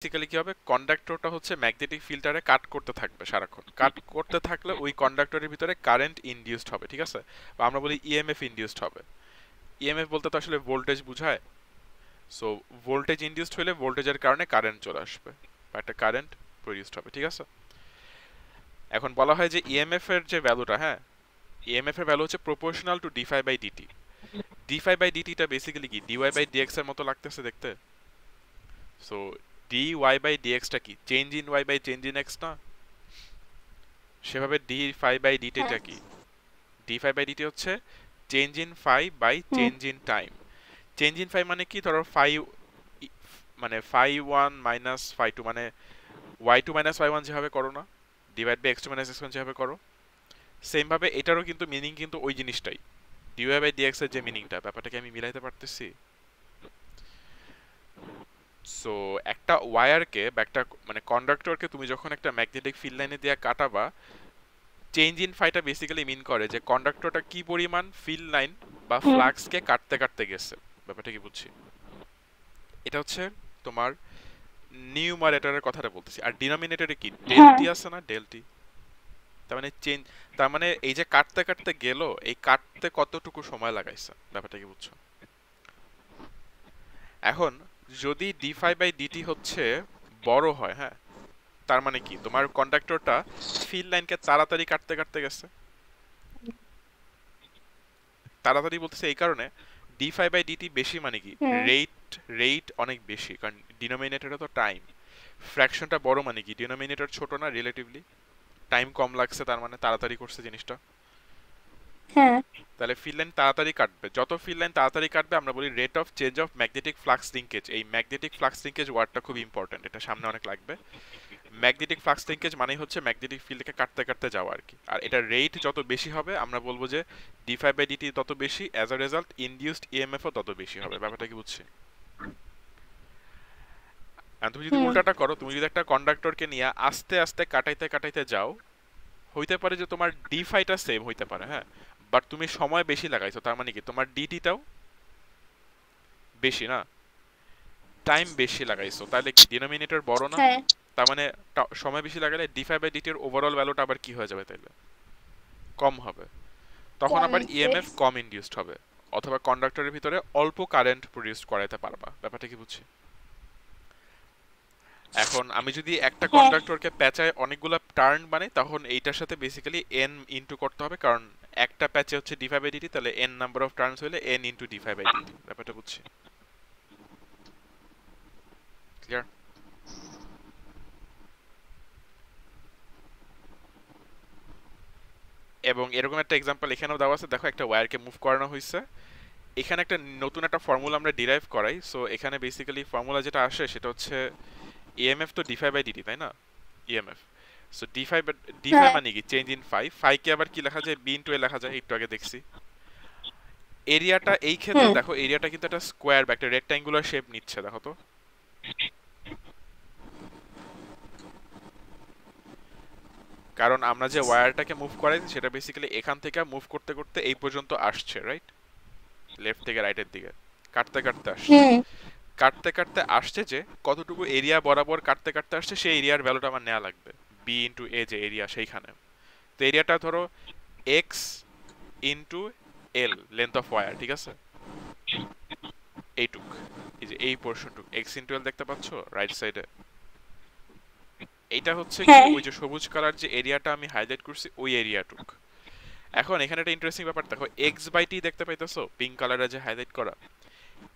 Basically কি হবে, কন্ডাক্টরটা হচ্ছে ম্যাগনেটিক ফিল্টারে কাট করতে থাকবে সারাক্ষণ, কাট করতে থাকলে ওই কন্ডাক্টরের ভিতরে কারেন্ট ইনডিউসড হবে, ঠিক আছে, বা আমরা বলি ইএমএফ ইনডিউসড হবে। ইএমএফ বলতে তো আসলে ভোল্টেজ বোঝায়। সো ভোল্টেজ ইনডিউসড হলে ভোল্টেজের কারণে কারেন্ট চলে আসবে বা একটা কারেন্ট প্রডিউসড হবে, ঠিক আছে। এখন বলা হয় যে ইএমএফ এর যে ভ্যালুটা, হ্যাঁ, ইএমএফ এর ভ্যালু হচ্ছে proportional to d phi by d t. D phi by ডিটিটা বেসিক্যালি কি ডিওয়াই বাই ডিএক্স এর মতো লাগতেছে দেখতে। সো ডি ওয়াই বাই ডিএক্সটা কি, change in y by change in x না? সেভাবে ডি ফাই বাই হ্যাঁ। ডিটিটা কি, ডি ফাই বাই ডিটি হচ্ছে change in phi by hmm. Change in time. Change in phi মানে কি, ধরো ফাই মানে phi one minus phi two, মানে Y two minus y one যেভাবে করো না, divide by x two minus x one যেভাবে করো, সেম ভাবে এটারও কিন্তু মিনিং কিন্তু ওই জিনিসটাই, ডিওয়াই বাই ডিএক্স এর যে মিনিংটা, ব্যাপারটাকে আমি মিলাইতে পারতেছি। সো একটা ওয়্যারকে বা একটা মানে কন্ডাক্টরকে তুমি যখন একটা ম্যাগনেটিক ফিল্ড লাইনে দিয়ে কাটাবা, চেঞ্জ ইন ফাইটা বেসিক্যালি মিন করে যে কন্ডাক্টরটা কি পরিমাণ ফিল্ড লাইন বা হুম। ফ্লাক্সকে কাটতে কাটতে গেছে। ব্যাপারটা কি বুঝছি? এটা হচ্ছে তোমার নিউমারেটরের কথাটা বলতেছি। আর ডিনোমিনেটরে কি হ্যাঁ। ডেলটি আছে না, ডেলটি। তার মানে চেঞ্জ, তার মানে এই যে কাটতে কাটতে গেল, এই কাটতে কতটুকু সময় লাগাইছে, ব্যাপারটা কি বুঝছো? এখন যদি ডি ফাই বাই ডিটি হচ্ছে বড় হয়, হ্যাঁ, তার মানে কি তোমার কন্ডাক্টরটা ফিল্ড লাইনকে তাড়াতাড়ি কাটতে কাটতে গেছে। তাড়াতাড়ি বলতেছে এই কারণে, ডি ফাই বাই ডিটি বেশি মানে কি, হুম। রেট, রেট অনেক বেশি, কারণ ডিনোমিনেটরে তো টাইম। ফ্র্যাকশনটা বড় মানে কি, ডিনোমিনেটর ছোট না রিলেটিভলি, টাইম কম লাগছে, তার মানে তাড়াতাড়ি করছে জিনিসটা। হ্যাঁ। তাহলে ফিল্ড লাইন তাড়াতাড়ি কাটবে, যত ফিল্ড লাইন তাড়াতাড়ি কাটবে আমরা বলি rate of change of magnetic flux linkage. এই ম্যাগনেটিক ফ্লাক্স লিঙ্কেজ ওয়ার্ডটা খুব ইম্পর্টেন্ট, এটা সামনে অনেক লাগবে। ম্যাগনেটিক ফ্লাক্স লিঙ্কেজ মানেই হচ্ছে ম্যাগনেটিক ফিল্ডকে কাটতে কাটতে যাওয়া আর কি। আর এটা রেট যত বেশি হবে আমরা বলবো যে ডি ফাই বাই ডিটি তত বেশি, অ্যাজ আ রেজাল্ট ইনডিউসড ইএমএফও তত বেশি হবে। ব্যাপারটা কি বুঝছি? আর তুমি যদি হুম। উল্টাটা করো, তুমি যদি একটা কন্ডাক্টরকে নিয়ে আস্তে আস্তে কাটাইতে কাটাইতে যাও, হইতে পারে যে তোমার ডি ফাইটা সেম হইতে পারে, হ্যাঁ, বাট তুমি সময় বেশি লাগাইছো, তার মানে কি তোমার ডিটিটাও বেশি না, টাইম বেশি লাগাইছো, তাহলে কি ডিনোমিনেটর বড় না? হ্যাঁ। তার মানে সময় বেশি লাগালে ডি ফাই বাই ডিটি এর ওভারঅল ভ্যালুটা আবার কি হয়ে যাবে তাইলে, কম হবে। তখন কম আবার আসবে। ইএমএফ কম ইনডিউসড হবে, অথবা কন্ডাক্টরের ভিতরে অল্প কারেন্ট প্রডিউস করাইতে পারবা। ব্যাপারটা কি বুঝছি? এখন আমি যদি একটা হ্যাঁ। কন্ডাক্টরকে প্যাচায় অনেকগুলো টার্ন বানাই, তখন এইটার সাথে বেসিক্যালি এন ইনটু করতে হবে, কারণ একটা প্যাচে হচ্ছে ডি ফাই বাই ডিটি, তাহলে এন নাম্বার অফ টার্নস হলে n into d phi by dt. ব্যাপারটা বুঝছি? ক্লিয়ার? এবং এরকম একটা এক্সাম্পল এখানেও দেওয়া আছে, দেখো একটা ওয়্যারকে মুভ করানো হয়েছে, এখানে একটা নতুন একটা ফর্মুলা আমরা ডিরাইভ করাই। সো এখানে বেসিক্যালি ফর্মুলা যেটা আসে সেটা হচ্ছে ইএমএফ তো ডিফাই বাই ডিটি, তাই না? ইএমএফ, সো ডিফাই, ডিফাই হ্যাঁ। মানে কি চেঞ্জ ইন ফাই, ফাই কে আবার কি লেখা যায়, বি ইনটু এ লেখা যায়, একটু আগে দেখছি। এরিয়াটা এই ক্ষেত্রে হুম। দেখো, এরিয়াটা কিন্তু একটা স্কোয়ার বা একটা রেক্ট্যাঙ্গুলার শেপ নিচ্ছে, দেখো তো। কারণ আমরা যে ওয়্যারটাকে মুভ করাই সেটা বেসিক্যালি এখান থেকে মুভ করতে করতে এই পর্যন্ত আসছে, রাইট, লেফট থেকে রাইটের দিকে কাটতে কাটতে আসছে। হুম। কাটতে কাটতে আসছে যে কতটুকু এরিয়া বরাবর কাটতে কাটতে আসছে, সেই এরিয়ার ভ্যালুটা আমার নেওয়া লাগবে, বি ইন্টু এ যে এরিয়া সেইখানে। তো এরিয়াটা ধরো x into l, length of wire, ঠিক আছে, এইটুক, এই যে এই পোর্শনটুক এক্স ইন্টু এল দেখতে পাচ্ছ রাইট সাইডে, এইটা হচ্ছে কি হ্যাঁ। ওই যে সবুজ কালার যে এরিয়াটা আমি হাইলাইট করছি ওই এরিয়াটুক। এখন এখানে একটা ইন্টারেস্টিং ব্যাপার দেখো, এক্স বাই টি দেখতে পাইতেছো পিঙ্ক কালারে যে হাইলাইট করা,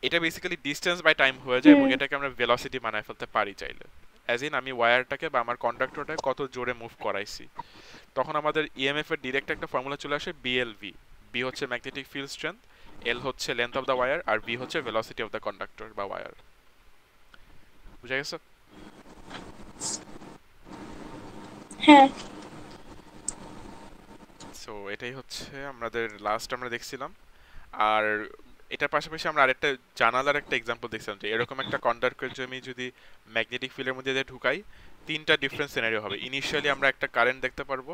এটা বেসিক্যালি ডিস্টেন্স বাই টাইম হয়ে যায় এবং হুম। এটাকে আমরা ভেলোসিটি বানায় ফেলতে পারি চাইলে। অ্যাজ ইন আমি ওয়্যারটাকে বা আমার কন্ডাক্টরটাকে কত জোরে মুভ করাইছি, তখন আমাদের ইএমএফ এর ডিরেক্ট একটা ফর্মুলা চলে আসে, বিএলভি। বি হচ্ছে ম্যাগনেটিক ফিল্ড স্ট্রেংথ, এল হচ্ছে লেন্থ অফ দ্য ওয়্যার, আর ভি হচ্ছে ভেলোসিটি অফ দ্য কন্ডাক্টর বা ওয়্যার। বুঝা গেছে? হ্যাঁ। সো এটাই হচ্ছে আমাদের লাস্ট আমরা দেখছিলাম। আর এটার পাশাপাশি আমরা আরেকটা জানালার একটা এক্সাম্পল দেখছিলাম, যে এরকম একটা কন্ডাক্টর আমি যদি ম্যাগনেটিক ফিল্ডের মধ্যে দিয়ে ঢুকাই, তিনটা ডিফারেন্ট সিনারিও হবে। ইনিশিয়ালি আমরা একটা কারেন্ট দেখতে পারবো,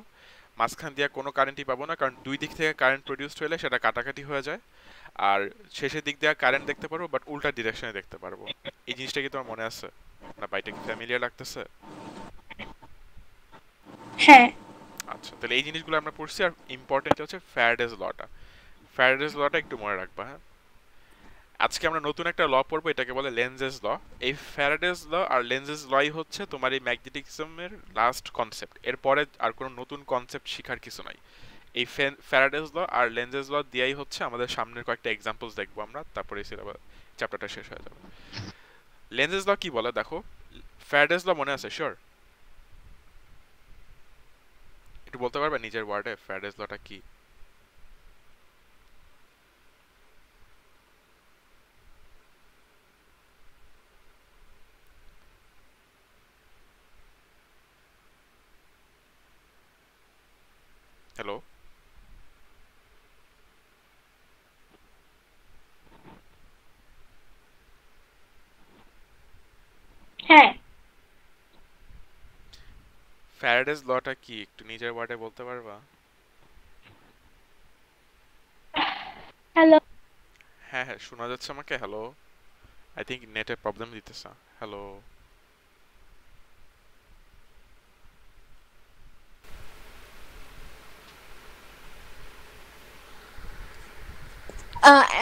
মাঝখান দিয়ে কোনো কারেন্টই পাবো না, কারণ দুই দিক থেকে কারেন্ট প্রডিউসড হলে সেটা কাটাকাটি হয়ে যায়। আর শেষের দিক দিয়ে কারেন্ট দেখতে পারবো, বাট উল্টা ডিরেকশনে দেখতে পারবো। এই জিনিসটা কি তোমার মনে আছে? না বাইটা কি ফ্যামিলিয়ার লাগতেছে? হ্যাঁ। আচ্ছা, তাহলে এই জিনিসগুলো আমরা পড়ছি। আর ইম্পর্টেন্ট হচ্ছে ফ্যারাডেজ লটা। ফ্যারাডেজ লটা একটু মনে রাখবা, হ্যাঁ। আজকে আমরা নতুন একটা ল পড়বো, এটাকে বলে লেন্জেস ল। এই ফ্যারাডেজ ল আর লেন্জেস লই হচ্ছে তোমার এই ম্যাগনেটিজমের লাস্ট কনসেপ্ট। এরপরে আর কোনো নতুন কনসেপ্ট শেখার কিছু নাই। এই ফ্যারাডেজ ল আর লেন্জেস ল দিয়েই হচ্ছে আমাদের সামনের কয়েকটা এক্সাম্পলস দেখবো আমরা, তারপরে সিলেবাস চ্যাপ্টারটা শেষ হয়ে যাবে। লেন্জেস ল কি বলে দেখো। ফ্যারাডেজ ল মনে আছে? শিওর? একটু বলতে পারবে নিজের ওয়ার্ডে ফ্যারাডেজ লটা কি? হ্যালো? হ্যাঁ। ফ্যারাডেজ লটা কি একটু নিজের ওয়ার্ডে বলতে পারবা? হ্যালো। হ্যাঁ হ্যাঁ, শোনা যাচ্ছে আমাকে। হ্যালো? আই থিঙ্ক নেটে প্রবলেম দিতেছে। হ্যালো?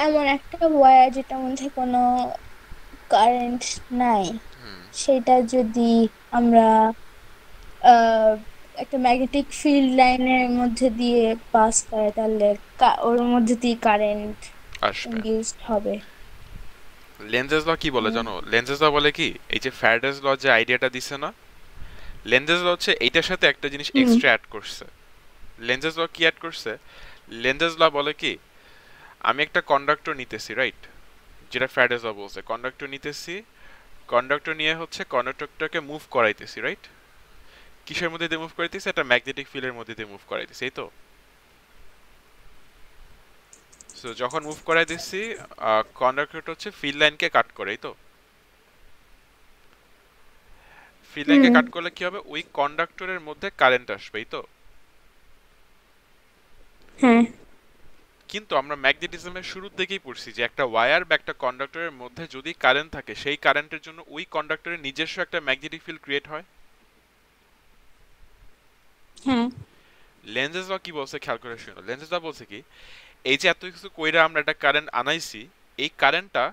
এমন একটা ওয়্যার যেটার মধ্যে কোনো কারেন্ট নাই, হুম। সেটা যদি আমরা আহ একটা ম্যাগনেটিক ফিল্ড লাইনের মধ্যে দিয়ে পাস করে, তাহলে ওর মধ্যে দিয়ে কারেন্ট আসবে। ইনডিউসড হবে। লেন্জেস ল কি বলে হুম। জানো? লেন্জেস ল বলে কি, এই যে ফ্যারাডেজ ল যে আইডিয়াটা দিছে না, লেন্জেস ল হচ্ছে এইটার সাথে একটা জিনিস হুম। এক্সট্রা অ্যাড করছে। লেন্জেস ল কি অ্যাড করছে? লেন্জেস ল বলে কি, আমি একটা কন্ডাক্টর নিতেছি, রাইট? যেটা ফ্যারাডেজ ল বলছে, কন্ডাক্টর নিতেছি। কন্ডাক্টর নিয়ে হচ্ছে কন্ডাক্টরটাকে মুভ করাইতেছি, রাইট? কিসের মধ্যে দিয়ে মুভ করাইতেছি? একটা ম্যাগনেটিক ফিল্ডের মধ্যে দিয়ে মুভ করাইতেছি, এই তো। সো যখন মুভ করাই দিচ্ছি, কন্ডাক্টরটা হচ্ছে ফিল্ড লাইনকে কাট করে, এই তো। ফিল্ড লাইনকে হুম। কাট করলে কি হবে? ওই কন্ডাক্টরের মধ্যে কারেন্ট আসবে, এই তো। হ্যাঁ। কিন্তু আমরা ম্যাগনেটিজমের শুরুর দিকেই পড়ছি যে একটা ওয়্যার বা একটা কন্ডাক্টরের মধ্যে যদি কারেন্ট থাকে, সেই কারেন্টের জন্য ওই কন্ডাক্টরের নিজস্ব একটা ম্যাগনেটিক ফিল্ড ক্রিয়েট হয়। হ্যাঁ। লেন্জেস ল কি বলছে খেয়াল করে শুনো। লেন্জেস ল বলছে কি, এই যে এত কিছু কইরা আমরা একটা কারেন্ট আনাইছি, এই কারেন্টটার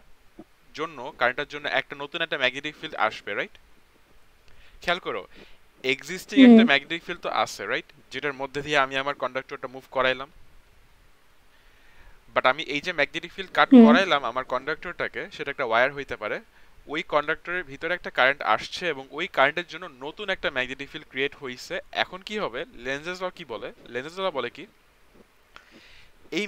জন্য একটা নতুন একটা ম্যাগনেটিক ফিল্ড আসবে, রাইট? খেয়াল করো, এক্সিস্টিং হুম। একটা ম্যাগনেটিক ফিল্ড তো আছে, রাইট? যেটার মধ্যে দিয়ে আমি আমার কন্ডাক্টরটা মুভ করাইলাম। বাট আমি এই যে ম্যাগনেটিক ফিল্ড কাট হুম। করাইলাম আমার কন্ডাক্টরটাকে, সেটা একটা ওয়্যার হইতে পারে। ওই কন্ডাক্টরের ভিতরে একটা কারেন্ট আসছে এবং ওই কারেন্টের জন্য নতুন একটা ম্যাগনেটিক ফিল্ড ক্রিয়েট হইছে। এখন কি হবে? লেন্জেস ল কি বলে? লেন্জেস ল বলে কি, এই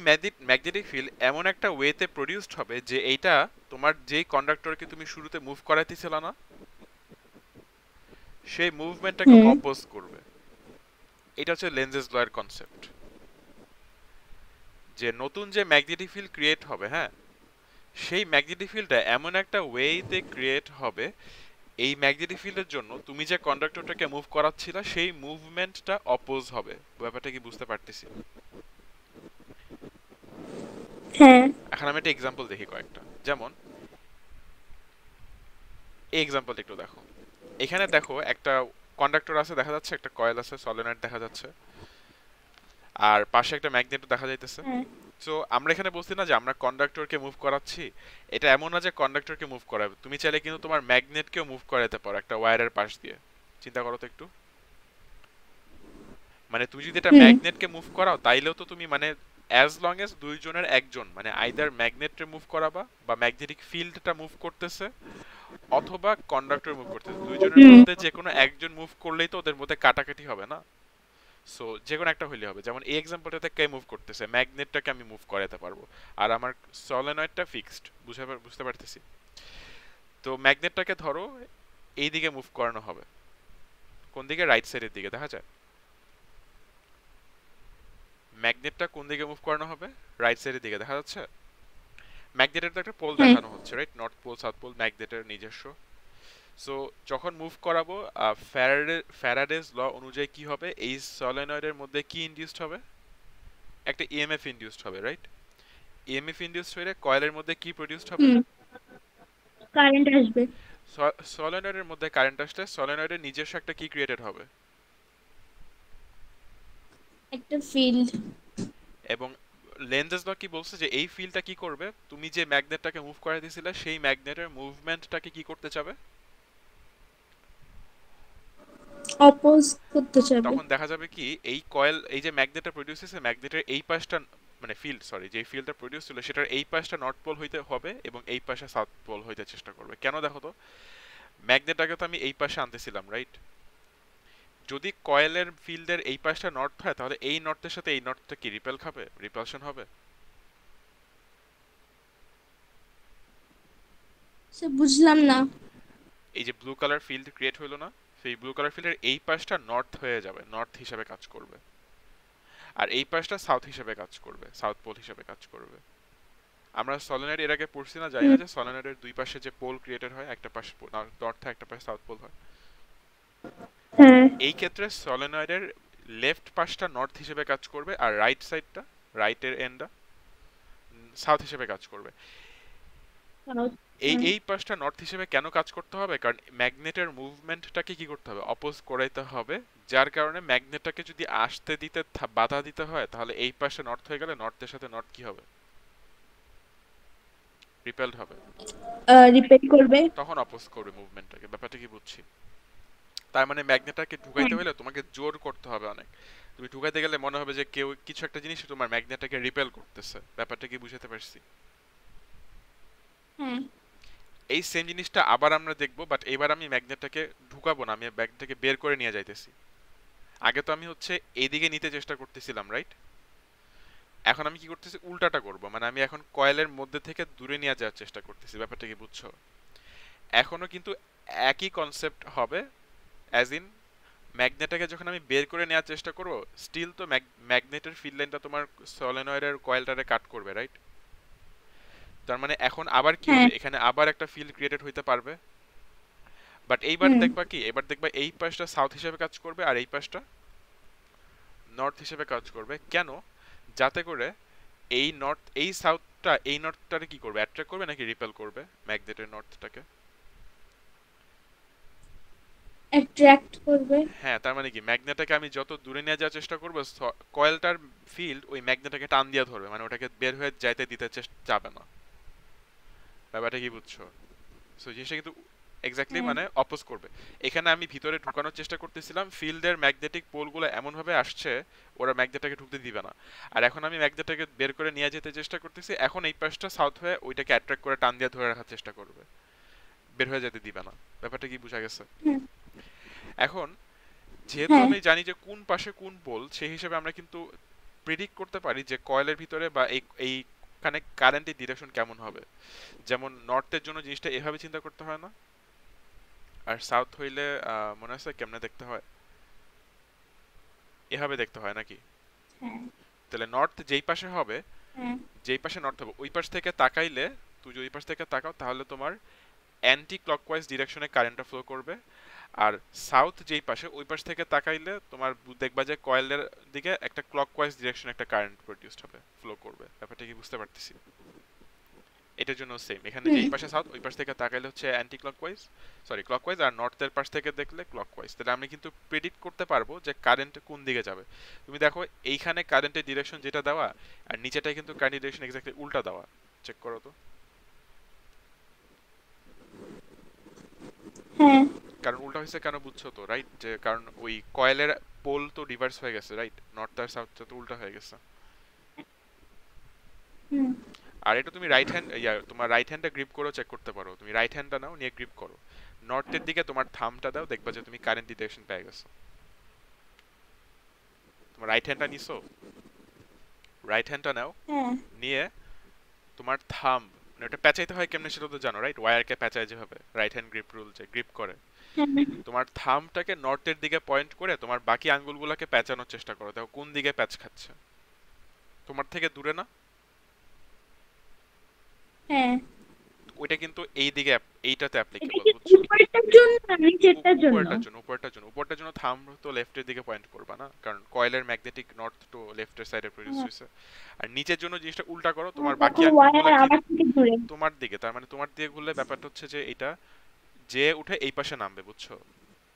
ম্যাগনেটিক ফিল্ড এমন একটা ওয়েতে প্রডিউসড হবে যে এইটা তোমার যেই কন্ডাক্টরকে তুমি শুরুতে মুভ করাইতেছিল না, সেই মুভমেন্টটাকে হুম। অপোজ করবে। এটা হচ্ছে লেন্জেস ল এর কনসেপ্ট। যে নতুন যে ম্যাগনেটিক ফিল্ড ক্রিয়েট হবে, হ্যাঁ, সেই ম্যাগনেটিক ফিল্ডটা এমন একটা ওয়েতে ক্রিয়েট হবে, এই ম্যাগনেটিক ফিল্ডের জন্য তুমি যে কন্ডাক্টরটাকে মুভ করাচ্ছিলা সেই মুভমেন্টটা অপোজ হবে। ব্যাপারটা কি বুঝতে পারতেছি? হ্যাঁ। এখন আমি একটা এক্সাম্পল দেখি কয়েকটা। যেমন এই এক্সাম্পলটা একটু দেখো। এখানে দেখো একটা কন্ডাক্টর আছে, দেখা যাচ্ছে একটা কয়েল আছে, সলিনয়েড দেখা যাচ্ছে, আর পাশে একটা ম্যাগনেটও দেখা যাইতেছে। হ্যাঁ। সো আমরা এখানে বলছি না যে আমরা কন্ডাক্টরকে মুভ করাচ্ছি। এটা এমন না যে কন্ডাক্টরকে মুভ করাবে, তুমি চাইলে কিন্তু তোমার ম্যাগনেটকেও মুভ করাতে পারো একটা ওয়্যারের পাশ দিয়ে। চিন্তা করো তো একটু। মানে তুমি যদি এটা হুম। ম্যাগনেটকে মুভ করাও, তাইলেও তো তুমি মানে অ্যাজ লং এজ দুইজনের একজন, মানে আইদার ম্যাগনেটকে মুভ করাবা বা ম্যাগনেটিক ফিল্ডটা মুভ করতেছে, অথবা কন্ডাক্টর মুভ করতেছে, দুইজনের হুম। মধ্যে যে কোনো একজন মুভ করলেই তো ওদের মধ্যে কাটাকাটি হবে না। সো যে কোনো একটা হইলে হবে। যেমন এই এক্সাম্পলটাতে কে মুভ করতেছে? ম্যাগনেটটাকে আমি মুভ করাতে পারবো, আর আমার সলিনয়েডটা ফিক্সড। বুঝতে পারতেছি? তো ম্যাগনেটটাকে ধরো এই দিকে মুভ করানো হবে। কোন দিকে? রাইট সাইডের দিকে, দেখা যায়। ম্যাগনেটটা কোন দিকে মুভ করানো হবে? রাইট সাইডের দিকে, দেখা যাচ্ছে। ম্যাগনেটের তো একটা পোল হ্যাঁ। দেখানো হচ্ছে, right? North pole, south pole ম্যাগনেটের নিজস্ব। সো যখন মুভ করাবো ফ্যারাডেজ ল অনুযায়ী কি হবে, এই সলিনয়েডের মধ্যে কি ইনডিউসড হবে, একটা ইএমএফ ইনডিউসড হবে, রাইট? ইএমএফ ইনডিউসড হলে কয়েলের মধ্যে কি প্রডিউসড হবে? হুম, কারেন্ট আসবে। সলিনয়েডের মধ্যে কারেন্ট আসলে সলিনয়েডের নিজস্ব একটা কি ক্রিয়েটেড হবে, একটা ফিল্ড। এবং লেনজেস ল কি বলছে যে এই ফিল্ডটা কি করবে, তুমি যে ম্যাগনেটটাকে মুভ করে দিয়েছিলে সেই ম্যাগনেটের মুভমেন্টটাকে কি করতে চাবে, অপোজ করতে চাবে। তখন দেখা যাবে কি এই কয়েল, এই যে ম্যাগনেটটা প্রডিউস হয়েছে ম্যাগনেটের এই পাশটা, মানে ফিল্ড, সরি, যে ফিল্ডটা প্রডিউস ছিল সেটার এই পাশটা নর্থ পোল হইতে হবে এবং এই পাশে সাউথ পোল হইতে চেষ্টা করবে। কেন দেখো তো, ম্যাগনেটটাকে তো আমি এই পাশে আনতেছিলাম, রাইট? যদি কয়েলের ফিল্ডের এই পাশটা নর্থ হয় তাহলে এই নর্থের সাথে এই নর্থটা কি রিপেল খাবে, রিপালশন হবে? সে বুঝলাম না। এই যে ব্লু কালার ফিল্ড ক্রিয়েট হইলো না, সেই ব্লু কালার ফিল্ডের এই পাশটা নর্থ হয়ে যাবে, নর্থ হিসাবে কাজ করবে, আর এই পাশটা সাউথ হিসাবে কাজ করবে, সাউথ পোল হিসাবে কাজ করবে। আমরা সলিনয়েড এর আগে পড়ছি না, জানি না, হুম, যে সলিনয়েডের দুই পাশে যে পোল ক্রিয়েটেড হয়, একটা পাশে নর্থ হয়, একটা পাশে সাউথ পোল হয়। হ্যাঁ। এই ক্ষেত্রে সলিনয়েডের লেফট পাশটা নর্থ হিসেবে কাজ করবে আর রাইট সাইডটা, রাইটের এন্ডটা সাউথ হিসেবে কাজ করবে। এই হ্যাঁ, এই পাশটা নর্থ হিসেবে কেন কাজ করতে হবে, কারণ ম্যাগনেটের মুভমেন্টটাকে কি করতে হবে, অপোজ করাইতে হবে। যার কারণে ম্যাগনেটটাকে যদি আসতে দিতে বাধা দিতে হয় তাহলে এই পাশে নর্থ হয়ে গেলে নর্থের সাথে নর্থ কি হবে, রিপেলড হবে, রিপেট করবে। তখন অপোজ করবে মুভমেন্টটাকে। ব্যাপারটা কি বুঝছি? তার মানে ম্যাগনেটটাকে হ্যাঁ, ঢুকাইতে হলে তোমাকে জোর করতে হবে অনেক। তুমি ঢুকাইতে গেলে মনে হবে যে কেউ কিছু একটা জিনিস তোমার ম্যাগনেটটাকে রিপেল করতেছে। ব্যাপারটা কি বুঝাতে পারছি? হ্যাঁ, এই সেম জিনিসটা আবার আমরা দেখবো, বাট এবার আমি ম্যাগনেটটাকে ঢুকাবো না, আমি ম্যাগনেটটাকে বের করে নিয়ে যাইতেছি। আগে তো আমি হচ্ছে এইদিকে নিতে চেষ্টা করতেছিলাম, রাইট? এখন আমি কি করতেছি, উল্টাটা করব, মানে আমি এখন কয়েলের মধ্যে থেকে দূরে নিয়ে যাওয়ার চেষ্টা করতেছি। ব্যাপারটা কি বুঝছো? এখনো কিন্তু একই কনসেপ্ট হবে, অ্যাজ ইন ম্যাগনেটটাকে যখন আমি বের করে নেওয়ার চেষ্টা করব, স্টিল তো ম্যাগনেটের ফিল্ড লাইনটা তোমার সলিনয়েডের কয়েলটারে কাট করবে, রাইট? তার মানে এখন আবার কি হ্যাঁ, হবে, এখানে আবার একটা ফিল্ড ক্রিয়েটেড হইতে পারবে, বাট এইবার হুম, দেখবা কি, এবার দেখবা এই পাশটা সাউথ হিসেবে কাজ করবে আর এই পাশটা নর্থ হিসেবে কাজ করবে। কেন? যাতে করে এই নর্থ এই সাউথটা এই নর্থটারে কি করবে, অ্যাট্রাক্ট করবে নাকি রিপেল করবে ম্যাগনেটের নর্থটাকে? অ্যাট্রাক্ট করবে। হ্যাঁ, তার মানে কি ম্যাগনেটটাকে আমি যত দূরে নিয়ে যাওয়ার চেষ্টা করবো, কয়েলটার ফিল্ড ওই ম্যাগনেটটাকে টান দিয়ে ধরবে, মানে ওটাকে বের হয়ে যাইতে দিতে চেষ্টা যাবে না। ব্যাপারটা কি বুঝছো? সো জিনিসটা কিন্তু এক্স্যাক্টলি হ্যাঁ, মানে অপোজ করবে। এখানে আমি ভিতরে ঢুকানোর চেষ্টা করতেছিলাম, ফিল্ডের ম্যাগনেটিক পোলগুলো এমন ভাবে আসছে ওরা ম্যাগনেটটাকে ঢুকতে দিবে না। আর এখন আমি ম্যাগনেটটাকে বের করে নিয়ে যেতে চেষ্টা করতেছি, এখন এই পাশটা সাউথ হয়ে ওইটাকে অ্যাট্রাক্ট করে টান দিয়ে ধরে রাখার চেষ্টা করবে, বের হয়ে যেতে দিবে না। ব্যাপারটা কি বোঝা গেছে? হ্যাঁ, এখন যেহেতু হ্যাঁ, আমি জানি যে কোন পাশে কোন পোল, সেই হিসেবে আমরা কিন্তু প্রিডিক্ট করতে পারি যে কয়েলের ভিতরে বা এইখানে কারেন্টের ডিরেকশন কেমন হবে। যেমন নর্থের জন্য জিনিসটা এভাবে চিন্তা করতে হয় না, আর সাউথ হইলে মনে আছে কেমনে দেখতে হয়, এভাবে দেখতে হয় নাকি? হ্যাঁ, তাহলে নর্থ যেই পাশে হবে, হ্যাঁ, যেই পাশে নর্থ হবে ওই পাশ থেকে তাকাইলে, তুই যদি ওই পাশ থেকে তাকাও তাহলে তোমার অ্যান্টি ক্লকওয়াইজ ডিরেকশনে কারেন্টটা ফ্লো করবে। আর সাউথ যেই পাশে ওই পাশ থেকে তাকাইলে তোমার দেখবা যে কয়েলের দিকে একটা ক্লকওয়াইজ ডিরেকশনে একটা কারেন্ট প্রডিউসড হবে, ফ্লো করবে। ব্যাপারটা কি বুঝতে পারতেছি? এটার জন্য সেম, এখানে যে হুম, এই পাশে সাউথ ওই পাশ থেকে তাকাইলে হচ্ছে অ্যান্টি ক্লকওয়াইজ, সরি ক্লকওয়াইজ, আর নর্থের পাশ থেকে দেখলে ক্লকওয়াইজ। তাহলে আমি কিন্তু প্রেডিক্ট করতে পারবো যে কারেন্ট কোন দিকে যাবে। তুমি দেখো এইখানে কারেন্টের ডিরেকশন যেটা দেওয়া, আর নিচেটাই কিন্তু কারেন্টের ডিরেকশন এক্স্যাক্টলি উল্টা দেওয়া। চেক করো তো। হ্যাঁ, কারণ উল্টা হয়েছে কেন বুঝছো তো, রাইট? যে কারণ ওই কয়েলের পোল তো রিভার্স হয়ে গেছে, রাইট? নর্থ আর সাউথ তো উল্টা হয়ে গেছে। হুম, আর এটা তুমি রাইট হ্যান্ড, তোমার রাইট হ্যান্ডটা গ্রিপ করো, চেক করতে পারো। তুমি রাইট হ্যান্ডটা নাও, নিয়ে গ্রিপ করো, নর্থের দিকে তোমার থামটা দাও, দেখবা যে তুমি কারেন্ট ডিরেকশন পেয়ে গেছো। তোমার রাইট হ্যান্ডটা নিছো, রাইট হ্যান্ডটা নাও, হ্যাঁ, নিয়ে তোমার থাম, মানে ওটা পেঁচাইতে হয় কেমনে সেটা তো জানো, রাইট? ওয়্যারকে পেঁচায় যেভাবে, রাইট হ্যান্ড গ্রিপ রুল যে গ্রিপ করে, হ্যাঁ, তোমার থামটাকে নর্থের দিকে পয়েন্ট করে তোমার বাকি আঙ্গুলগুলোকে পেঁচানোর চেষ্টা করো, দেখো কোন দিকে প্যাচ খাচ্ছে। তোমার থেকে দূরে না? হ্যাঁ। ওইটা কিন্তু এই দিকে এইটাতে এটা অ্যাপ্লিকেবল, কি উপরেরটার জন্য না নিচেরটার জন্য? উপরটার জন্য থাম্ব তো লেফটের দিকে পয়েন্ট করবা না, কারণ কয়েলের ম্যাগনেটিক নর্থ তো লেফটের সাইডে প্রডিউস হ্যাঁ, হয়েছে। আর নিচের জন্য জিনিসটা উল্টা করো, হ্যাঁ, তোমার বাকি তখন আঙ্গুলগুলো ওয়ার কি আমার থেকে দূরে। তোমার দিকে, তার মানে তোমার দিকে ঘুরলে ব্যাপারটা হচ্ছে যে এটা যে উঠে এই পাশে নামবে, বুঝছো?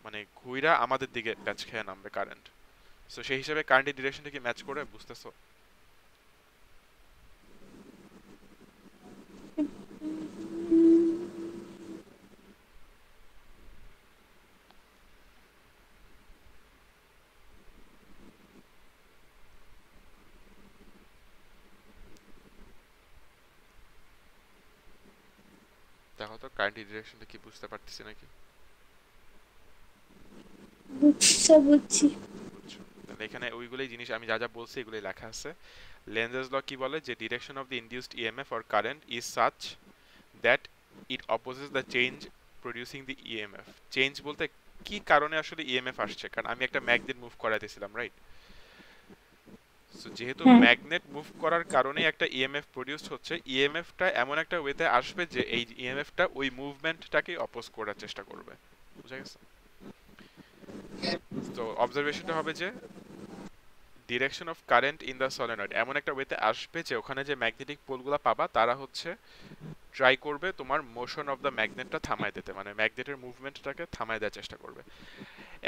মানে ঘুইরা আমাদের দিকে প্যাচ খেয়ে নামবে কারেন্ট। সো সেই হিসাবে কারেন্টের ডিরেকশনটা কি ম্যাচ করে, বুঝতেছো? দেখো তো কারেন্টের ডিরেকশনটা কি বুঝতে পারতেছি নাকি। বুঝছি বুঝছি। বুঝছো? তাহলে এখানে ওইগুলোই জিনিস, আমি যা যা বলছি এগুলোই লেখা আছে। লেন্জেস ল কি বলে, যে direction of the induced EMF or current is such that it opposes the change producing the EMF. Change বলতে কি কারণে আসলে ইএমএফ আসছে, কারণ আমি একটা ম্যাগনেট মুভ করাইতেছিলাম, রাইট? সো যেহেতু হ্যাঁ, ম্যাগনেট মুভ করার কারণে একটা ইএমএফ প্রডিউস হচ্ছে, ইএমএফটা এমন একটা ওয়েতে আসবে যে এই ইএমএফটা ওই মুভমেন্টটাকে অপোজ করার চেষ্টা করবে। বুঝা গেছে? তো অবজারভেশনটা হবে যে direction of current in the solenoid এমন একটা ওয়েতে আসবে যে ওখানে যে ম্যাগনেটিক পোলগুলো পাবা তারা হচ্ছে ট্রাই করবে তোমার মোশন অফ দ্য ম্যাগনেটটা থামায় দিতে, মানে ম্যাগনেটের মুভমেন্টটাকে থামায় দেওয়ার চেষ্টা করবে।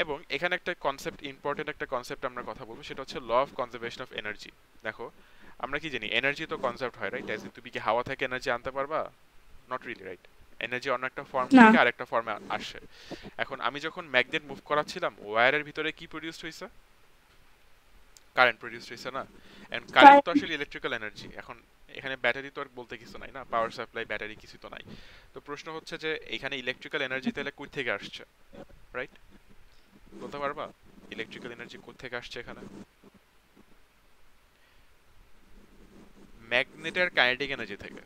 এবং এখানে একটা কনসেপ্ট, ইম্পর্টেন্ট একটা কনসেপ্ট আমরা কথা বলবো, সেটা হচ্ছে law of conservation of energy. দেখো, আমরা কি জানি এনার্জি তো কনজার্ভ হয়, রাইট? তুমি কি হাওয়া থেকে এনার্জি আনতে পারবা? Not really, right? এনার্জি অন্য একটা ফর্ম না, থেকে আরেকটা ফর্মে আসে। এখন আমি যখন ম্যাগনেট মুভ করাচ্ছিলাম, ওয়্যারের ভিতরে কি প্রডিউস হয়েছে? কারেন্ট প্রডিউস হয়েছে না? এন্ড কারেন্ট তো আসলে ইলেকট্রিক্যাল এনার্জি। এখন এখানে ব্যাটারি তো আর বলতে কিছু নাই না, পাওয়ার সাপ্লাই ব্যাটারি কিছু তো নাই। তো প্রশ্ন হচ্ছে যে এখানে ইলেকট্রিক্যাল এনার্জি তাহলে কই থেকে আসছে, রাইট? বলতে পারবা ইলেকট্রিক্যাল এনার্জি কোথা থেকে আসছে এখানে? ম্যাগনেটের কাইনেটিক এনার্জি থেকে।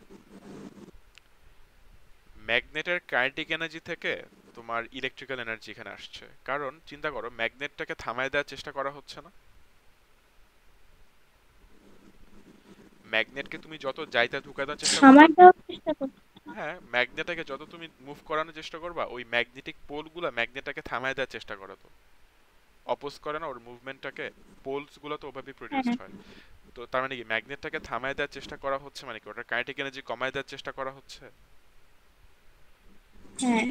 ম্যাগনেটের কাইনেটিক এনার্জি থেকে তোমার ইলেকট্রিক্যাল এনার্জি এখানে আসছে, কারণ চিন্তা করো ম্যাগনেটটাকে থামায় দেওয়ার চেষ্টা করা হচ্ছে না? ম্যাগনেটকে তুমি যত যাইতে ঢুকাতে চেষ্টা করবা, থামায় দেওয়ার চেষ্টা করছি। হ্যাঁ, ম্যাগনেটটাকে যত তুমি মুভ করানোর চেষ্টা করবা, ওই ম্যাগনেটিক পোলগুলো ম্যাগনেটটাকে থামায় দেওয়ার চেষ্টা করে, তো অপোজ করে না ওর মুভমেন্টটাকে। পোলস গুলো তো ওভাবে হ্যাঁ, প্রডিউসড হয়। তো তার মানে কি ম্যাগনেটটাকে থামায় দেওয়ার চেষ্টা করা হচ্ছে, মানে কি ওটার কাইনেটিক এনার্জি কমায় দেওয়ার চেষ্টা করা হচ্ছে? হ্যাঁ।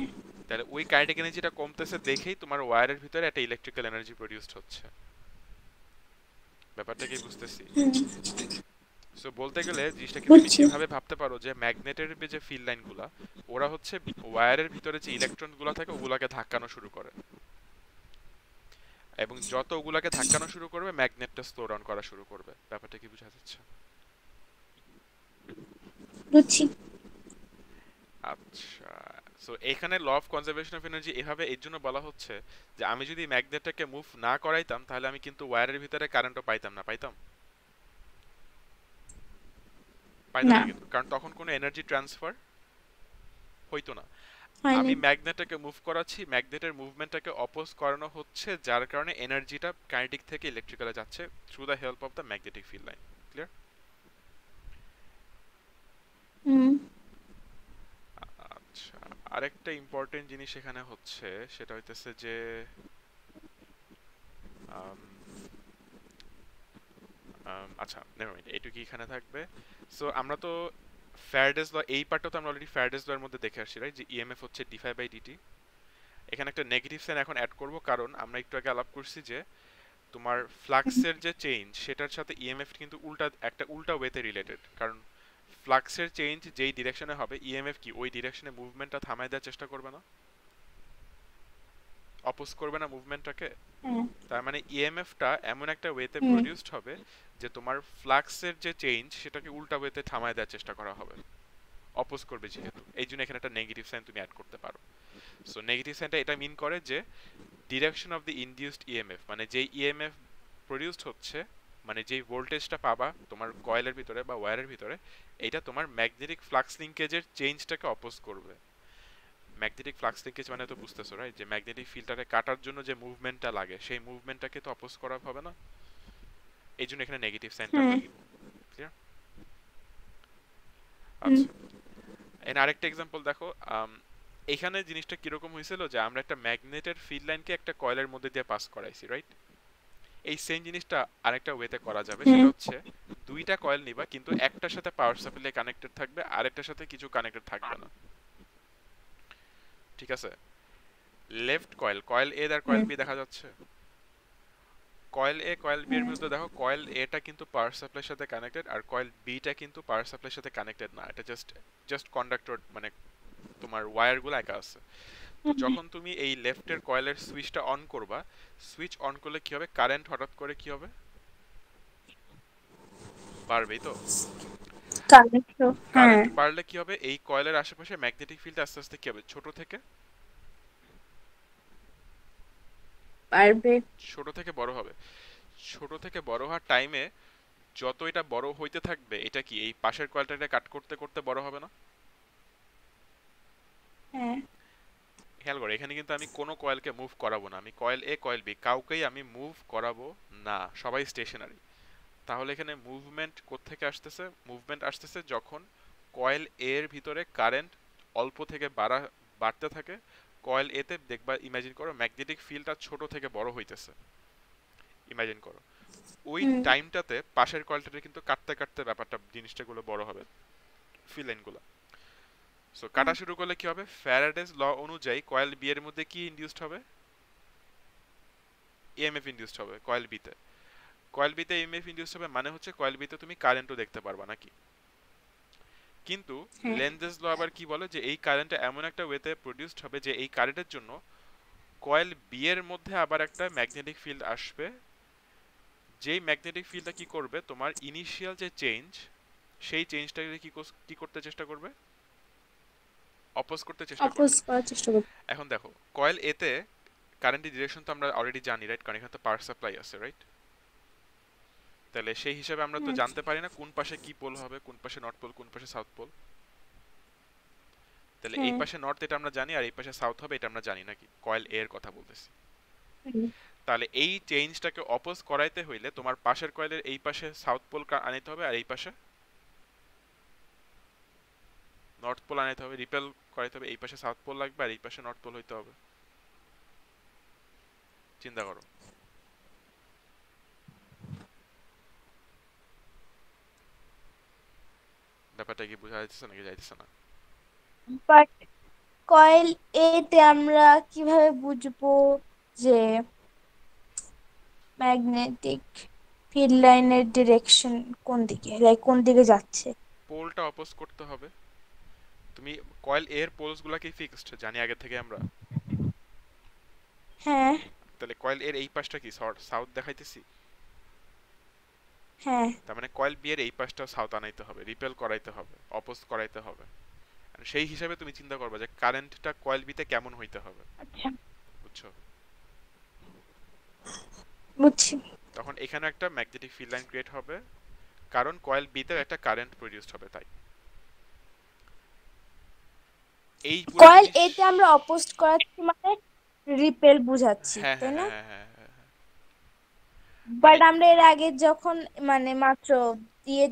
তাহলে ওই কাইনেটিক এনার্জিটা কমতেছে দেখেই তোমার ওয়্যারের ভিতরে একটা ইলেকট্রিক্যাল এনার্জি প্রডিউসড হচ্ছে। ব্যাপারটা কি বুঝতেছি? হুম, সো বলতে গেলে জিনিসটাকে তুমি বুঝছি। এভাবে ভাবতে পারো যে ম্যাগনেটের যে ফিল্ড লাইনগুলা, ওরা হচ্ছে ওয়্যারের ভিতরে যে ইলেকট্রনগুলো থাকে ওগুলাকে ধাক্কানো শুরু করে, এবং যত ওগুলাকে ধাক্কানো শুরু করবে ম্যাগনেটটা স্লো ডাউন করা শুরু করবে। ব্যাপারটা কি বোঝা যাচ্ছে? বুঝছি। আচ্ছা, সো এখানে law of conservation of energy এভাবে এর জন্য বলা হচ্ছে যে আমি যদি ম্যাগনেটটাকে মুভ না করাইতাম তাহলে আমি কিন্তু ওয়্যারের ভিতরে কারেন্টও পাইতাম না, পাইতাম না, না কিন্তু, কারণ তখন কোনো এনার্জি ট্রান্সফার হইতো না। হয়নি। আমি ম্যাগনেটটাকে মুভ করাচ্ছি, ম্যাগনেটের মুভমেন্টটাকে অপোজ করানো হচ্ছে, যার কারণে এনার্জিটা কাইনেটিক থেকে ইলেকট্রিক্যালে যাচ্ছে through the help of the magnetic field line. Clear? হুম। আচ্ছা, আরেকটা ইম্পর্টেন্ট জিনিস এখানে হচ্ছে, সেটা হইতেছে যে আম, আচ্ছা নেভার মাইন্ড, এইটুকু এখানে থাকবে। সো আমরা তো ফ্যারাডেস ল, এই পার্টটা তো আমরা অলরেডি ফ্যারাডেস ল এর মধ্যে দেখে আসছি, রাইট? যে ইএমএফ হচ্ছে ডিফাই বাই ডিটি। এখানে একটা নেগেটিভ সাইন এখন অ্যাড করব, কারণ আমরা একটু আগে আলাপ করছি যে তোমার ফ্লাক্সের যে চেঞ্জ সেটার সাথে ইএমএফ কিন্তু উল্টা ওয়েতে রিলেটেড, কারণ ফ্লাক্সের চেঞ্জ যেই ডিরেকশনে হবে ইএমএফ কি ওই ডিরেকশনে মুভমেন্টটা থামায় দেওয়ার চেষ্টা করবে না, অপোজ করবে না মুভমেন্টটাকে? হ্যাঁ। তার মানে ইএমএফটা এমন একটা ওয়েতে হুম। প্রডিউসড হবে যে তোমার ফ্লাক্সের যে চেঞ্জ সেটাকে উল্টা ওয়েতে থামায় দেওয়ার চেষ্টা করা হবে, অপোজ করবে যেহেতু। এই জন্য এখানে একটা নেগেটিভ সাইন তুমি অ্যাড করতে পারো। সো নেগেটিভ সাইনটা এটা মিন করে যে direction of the induced EMF, মানে যেই ইএমএফ প্রডিউসড হচ্ছে, মানে যেই ভোল্টেজটা পাবা তোমার কয়েলের ভিতরে বা ওয়্যারের ভিতরে, এটা তোমার ম্যাগনেটিক ফ্লাক্স লিংকেজের চেঞ্জটাকে অপোজ করবে। ম্যাগনেটিক ফ্লাক্স লিংকেজ মানে তো বুঝতেছো, রাইট? যে ম্যাগনেটিক ফিল্ডটাকে কাটার জন্য যে মুভমেন্টটা লাগে সেই মুভমেন্টটাকে তো অপোজ করা হবে না, এই জন্য এখানে নেগেটিভ সাইনটা হ্যাঁ। আমরা দিব। ক্লিয়ার? হুম। আচ্ছা, এর আরেকটা এক্সাম্পল দেখো। এখানে জিনিসটা কিরকম হয়েছিল যে আমরা একটা ম্যাগনেটের ফিল্ড লাইনকে একটা কয়েলের মধ্যে দিয়ে পাস করাইছি, রাইট? এই সেম জিনিসটা আরেকটা ওয়েতে করা যাবে, সেটা হুম হচ্ছে দুইটা কয়েল নিবা, কিন্তু একটার সাথে পাওয়ার সাপ্লাই কানেক্টেড থাকবে, আরেকটার সাথে কিছু কানেক্টেড থাকবে না, ঠিক আছে? লেফট কয়েল, কয়েল এ আর কয়েল হুম বি দেখা যাচ্ছে। কয়েল এ কয়েল বি এর হুম মধ্যে দেখো, কয়েল এটা কিন্তু পাওয়ার সাপ্লাইয়ের সাথে কানেক্টেড, আর কয়েল বিটা কিন্তু পাওয়ার সাপ্লাইয়ের সাথে কানেক্টেড না, এটা জাস্ট জাস্ট কন্ডাক্টর, মানে তোমার ওয়্যারগুলো একা আছে। তো হুম। যখন তুমি এই লেফটের কয়েলের সুইচটা অন করবা, সুইচ অন করলে কি হবে, কারেন্ট হঠাৎ করে কি হবে, বাড়বেই তো। কারেক্ট। হ্যাঁ, কারেন্ট বাড়লে কি হবে, এই কয়েলের আশেপাশে ম্যাগনেটিক ফিল্ড আস্তে আস্তে কি হবে, পারবে। ছোট থেকে বড় হবে। ছোট থেকে বড় হওয়ার টাইমে যত এটা বড় হইতে থাকবে, এটা কি এই পাশের কয়েলটাকে কাট করতে করতে বড় হবে না? হ্যাঁ। খেয়াল করো, এখানে কিন্তু আমি কোনো কয়েলকে মুভ করাবো না, আমি কয়েল এ কয়েল বি কাউকেই আমি মুভ করাবো না, সবাই স্টেশনারি। তাহলে এখানে মুভমেন্ট কোত্থেকে আসতেছে, মুভমেন্ট আসতেছে যখন কয়েল এর ভিতরে কারেন্ট অল্প থেকে বাড়তে থাকে, কয়েল এতে দেখবা, ইমাজিন করো ম্যাগনেটিক ফিল্ডটা ছোট থেকে বড় হইতেছে, ইমাজিন করো ওই হুম টাইমটাতে পাশের কয়েলটাতে কিন্তু কাটতে কাটতে ব্যাপারটা জিনিসটাগুলো বড় হবে, ফিল লাইনগুলো। সো হুম। কাটা শুরু করলে কি হবে, ফ্যারাডেজ ল অনুযায়ী কয়েল বি এর মধ্যে কি ইনডিউসড হবে, ইএমএফ ইনডিউসড হবে কয়েল বি তে। কয়েল বি তে ইএমএফ ইনডিউসড হবে মানে হচ্ছে কয়েল বি তে তুমি কারেন্টও দেখতে পারবা নাকি। কিন্তু হ্যাঁ, লেনজেস ল আবার কি বলে, যে এই কারেন্টটা এমন একটা ওয়েতে প্রডিউসড হবে যে এই কারেন্টের জন্য কয়েল বি এর মধ্যে আবার একটা ম্যাগনেটিক ফিল্ড আসবে, যেই ম্যাগনেটিক ফিল্ডটা কি করবে, তোমার ইনিশিয়াল যে চেঞ্জ, সেই চেঞ্জটাকে কি করতে চেষ্টা করবে, অপোজ করতে চেষ্টা অপোজ করবে। করার চেষ্টা করবে। এখন দেখো, কয়েল এতে কারেন্টের ডিরেকশন তো আমরা অলরেডি জানি, রাইট? কারণ এখানে তো পাওয়ার সাপ্লাই আছে, রাইট? তাহলে সেই হিসাবে আমরা তো হুম জানতে পারি না কোন পাশে কি পোল হবে, কোন পাশে নর্থ পোল, কোন পাশে সাউথ পোল। তাহলে এই হ্যাঁ। পাশে নর্থ এটা আমরা জানি, আর এই পাশে সাউথ হবে এটা আমরা জানি নাকি, কয়েল এ এর কথা বলতেছি। হুম। তাহলে এই চেঞ্জটাকে অপোজ করাইতে হইলে তোমার পাশের কয়েলের এই পাশে সাউথ পোল আনাইতে হবে, আর এই পাশে নর্থ পোল আনাইতে হবে, রিপেল করাইতে হবে, এই পাশে সাউথ পোল লাগবে আর এই পাশে নর্থ পোল হইতে হবে। চিন্তা করো, ব্যাপারটা কি বোঝা যাইতেছে নাকি যাইতেছে না? বাট কয়েল এ তে আমরা কিভাবে বুঝবো যে ম্যাগনেটিক ফিল্ড লাইনের ডিরেকশন কোন দিকে, লাইক কোন দিকে যাচ্ছে? পোলটা অপোজ করতে হবে। তুমি কয়েল এর পোলস গুলা কি ফিক্সড জানি আগে থেকে আমরা? হ্যাঁ। তাহলে কয়েল এর এই পাশটা কি সাউথ দেখাইতেছি, হ্যাঁ। তার মানে কয়েল বি এর এই পাশটা সাউথ আনাইতে হবে, রিপেল করাইতে হবে, অপোজ করাইতে হবে। আর সেই হিসাবে তুমি চিন্তা করবে যে কারেন্টটা কয়েল বি তে কেমন হইতে হবে, আচ্ছা, বুঝছো? বুঝছি। তখন এখানে একটা ম্যাগনেটিক ফিল্ড লাইন ক্রিয়েট হবে, কারণ কয়েল বি তে একটা কারেন্ট প্রডিউসড হবে, তাই এই পুরো কয়েল জিনিস। এ তে আমরা অপোজ করাচ্ছি মানে রিপেল বুঝাচ্ছি, হ্যাঁ তাই হ্যাঁ না? হ্যাঁ হ্যাঁ হ্যাঁ হ্যাঁ, হ্যাঁ। মানে বাট আমরা এর আগে যখন মানে মাত্র ইয়ে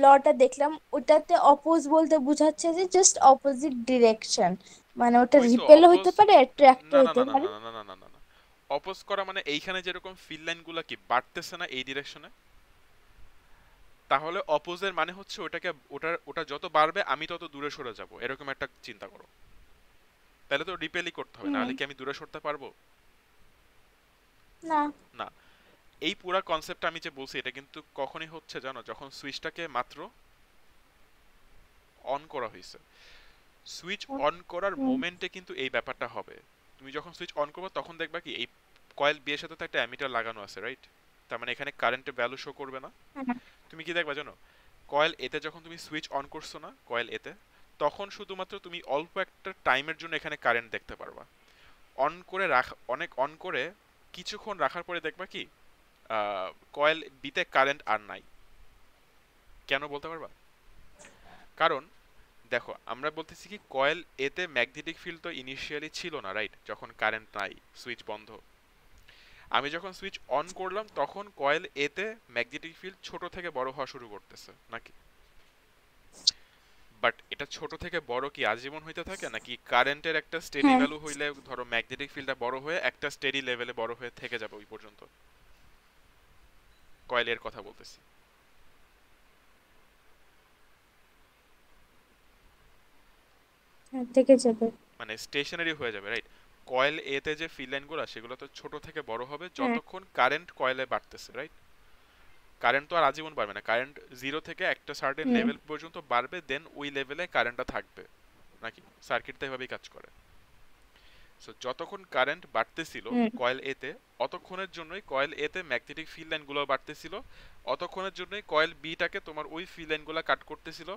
লটা দেখলাম, ওটাতে অপোজ বলতে বুঝাচ্ছে যে জাস্ট অপোজিট ডিরেকশন, মানে ওটা ওই তো রিপেলও অপোজ, হইতে পারে অ্যাট্রাক্টও না না হইতে না না পারে। না না না না না না, অপোজ করা মানে এইখানে যেরকম ফিল লাইন গুলা কি বাড়তেছে না এই ডিরেকশনে, তাহলে অপোজের মানে হচ্ছে ওটাকে, ওটা যত বাড়বে আমি তত দূরে সরে যাব, এরকম একটা চিন্তা করো। তাহলে তো রিপেলই করতে হবে, হুম। নাহলে কি আমি দূরে সরতে পারবো? না। না। এই পুরা কনসেপ্টটা আমি যে বলছি এটা কিন্তু কখনই হচ্ছে জানো, যখন সুইচটাকে মাত্র অন করা হয়েছে, সুইচ অন করার হুম। মোমেন্টে কিন্তু এই ব্যাপারটা হবে। তুমি যখন সুইচ অন করবে তখন দেখবা কি এই কয়েল বি এর সাথে তো একটা অ্যামিটার লাগানো আছে, রাইট? তার মানে এখানে কারেন্টের ভ্যালু শো করবে না। হ্যাঁ। তুমি কি দেখবা জানো, কয়েল এতে যখন তুমি সুইচ অন করছো না কয়েল এতে, তখন শুধুমাত্র তুমি অল্প একটা টাইমের জন্য এখানে কারেন্ট দেখতে পারবা। অন করে অন করে কিছুক্ষণ রাখার পরে দেখবা কি কয়েল বিতে কারেন্ট আর নাই। কেন বলতে পারবা? কারণ দেখো, আমরা বলতেছি কি কয়েল এতে ম্যাগনেটিক ফিল্ড তো ইনিশিয়ালি ছিল না, রাইট? যখন কারেন্ট নাই, সুইচ বন্ধ, আমি যখন সুইচ অন করলাম তখন কয়েল এতে ম্যাগনেটিক ফিল্ড ছোট থেকে বড় হওয়া শুরু করতেছে নাকি। বাট এটা ছোট থেকে বড় কি আজীবন হইতে থাকে, নাকি কারেন্টের একটা স্টেডি হ্যাঁ, ভ্যালু হইলে ধরো ম্যাগনেটিক ফিল্ডটা বড় হয়ে একটা স্টেডি লেভেলে বড় হয়ে থেকে যাবে ওই পর্যন্ত? কয়েলের কথা বলতেছি। হ্যাঁ, থেকে যাবে। মানে স্টেশনারি হয়ে যাবে, রাইট? কয়েল এ তে যে ফিল্ড লাইনগুলো সেগুলো তো ছোট থেকে বড় হবে হ্যাঁ, যতক্ষণ কারেন্ট কয়েলে বাড়তেছে, রাইট? কারেন্ট তো আর আজীবন বাড়বে না, কারেন্ট জিরো থেকে একটা সার্টেন হুম, লেভেল পর্যন্ত বাড়বে, দেন ওই লেভেলে কারেন্টটা থাকবে, নাকি? সার্কিট তো এভাবেই কাজ করে। সো যতক্ষণ কারেন্ট বাড়তেছিল হুম, কয়েল এ তে, অতক্ষণের জন্যই কয়েল এ তে ম্যাগনেটিক ফিল্ড লাইনগুলো বাড়তেছিল, অতক্ষণের জন্যই কয়েল বি টাকে তোমার ওই ফিল্ড লাইনগুলো কাট করতেছিল,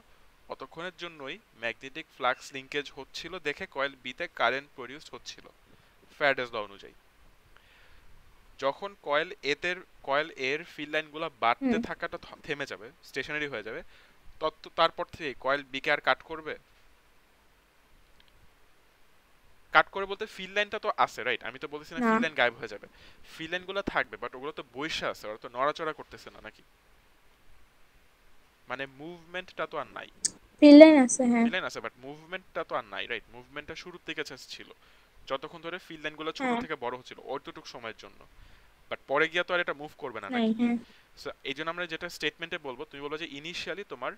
অতক্ষণের জন্যই ম্যাগনেটিক ফ্লাক্স লিংকেজ হচ্ছিল, দেখে কয়েল বি তে কারেন্ট প্রডিউস হচ্ছিল ফ্যারাডেস ল অনুযায়ী। যখন কয়েল এর ফিল্ড লাইনগুলো বাড়তে হুম। থাকাটা থেমে যাবে, স্টেশনারি হয়ে যাবে, তারপর থেকে কয়েল বি কে আর কাট করবে? কাট করে বলতে ফিল্ড লাইনটা তো আছে, রাইট? আমি তো বলতেছি না না, ফিল্ড লাইন গায়েব হয়ে যাবে। ফিল্ড লাইনগুলো থাকবে, বাট ওগুলো তো বৈশা আছে, ওরা তো নড়াচড়া করতেছে না, নাকি? মানে মুভমেন্টটা তো আর নাই। ফিল লাইন আছে, হ্যাঁ। ফিল্ড লাইন আছে বাট মুভমেন্টটা তো আর নাই, রাইট? মুভমেন্টটা শুরুর থেকে ছিল, যতক্ষণ ধরে ফিল্ড লাইনগুলো ছোট হ্যাঁ, থেকে বড় হচ্ছিল অতটুকু সময়ের জন্য। বাট পরে গিয়ে তো আর এটা মুভ করবে না, নাই, নাকি? হ্যাঁ। সো এই জন্য আমরা যেটা স্টেটমেন্টে বলবো, তুমি বলবো যে ইনিশিয়ালি তোমার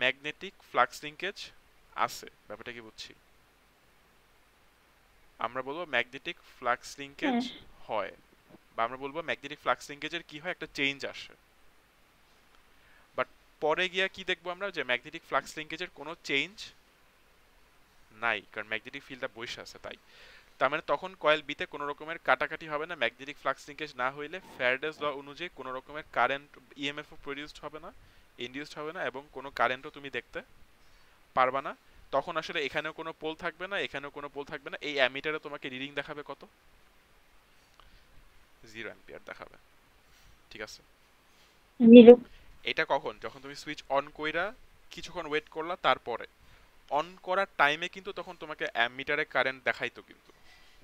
ম্যাগনেটিক ফ্লাক্স লিংকেজ আছে। ব্যাপারটা কি বুঝছি? আমরা বলবো ম্যাগনেটিক ফ্লাক্স লিংকেজ হ্যাঁ, হয়, বা আমরা বলবো ম্যাগনেটিক ফ্লাক্স লিংকেজের কি হয়, একটা চেঞ্জ আসে। বাট পরে গিয়া কি দেখবো আমরা, যে ম্যাগনেটিক ফ্লাক্স লিংকেজের কোনো চেঞ্জ নাই, কারণ ম্যাগনেটিক ফিল্ডটা বসে আছে তাই। তার মানে তখন কয়েল বিতে কোনো রকমের কাটাকাটি হবে না, ম্যাগনেটিক ফ্লাক্স লিংকেজ না হইলে ফ্যারাডেস ল অনুযায়ী কোনো রকমের কারেন্ট ইএমএফ প্রডিউসড হবে না, ইনডিউসড হবে না, এবং কোনো কারেন্টও তুমি দেখতে পারবা না। তখন আসলে এখানেও কোনো পোল থাকবে না, এখানেও কোনো পোল থাকবে না, এই অ্যামিটারে তোমাকে রিডিং দেখাবে কত? 0 অ্যাম্পিয়ার দেখাবে, ঠিক আছে? জিরো। এটা কখন? যখন তুমি সুইচ অন কইরা কিছুক্ষণ ওয়েট করলা, তারপরে অন করার টাইমে কিন্তু তখন তোমাকে অ্যামিটারে কারেন্ট দেখাইতো, কিন্তু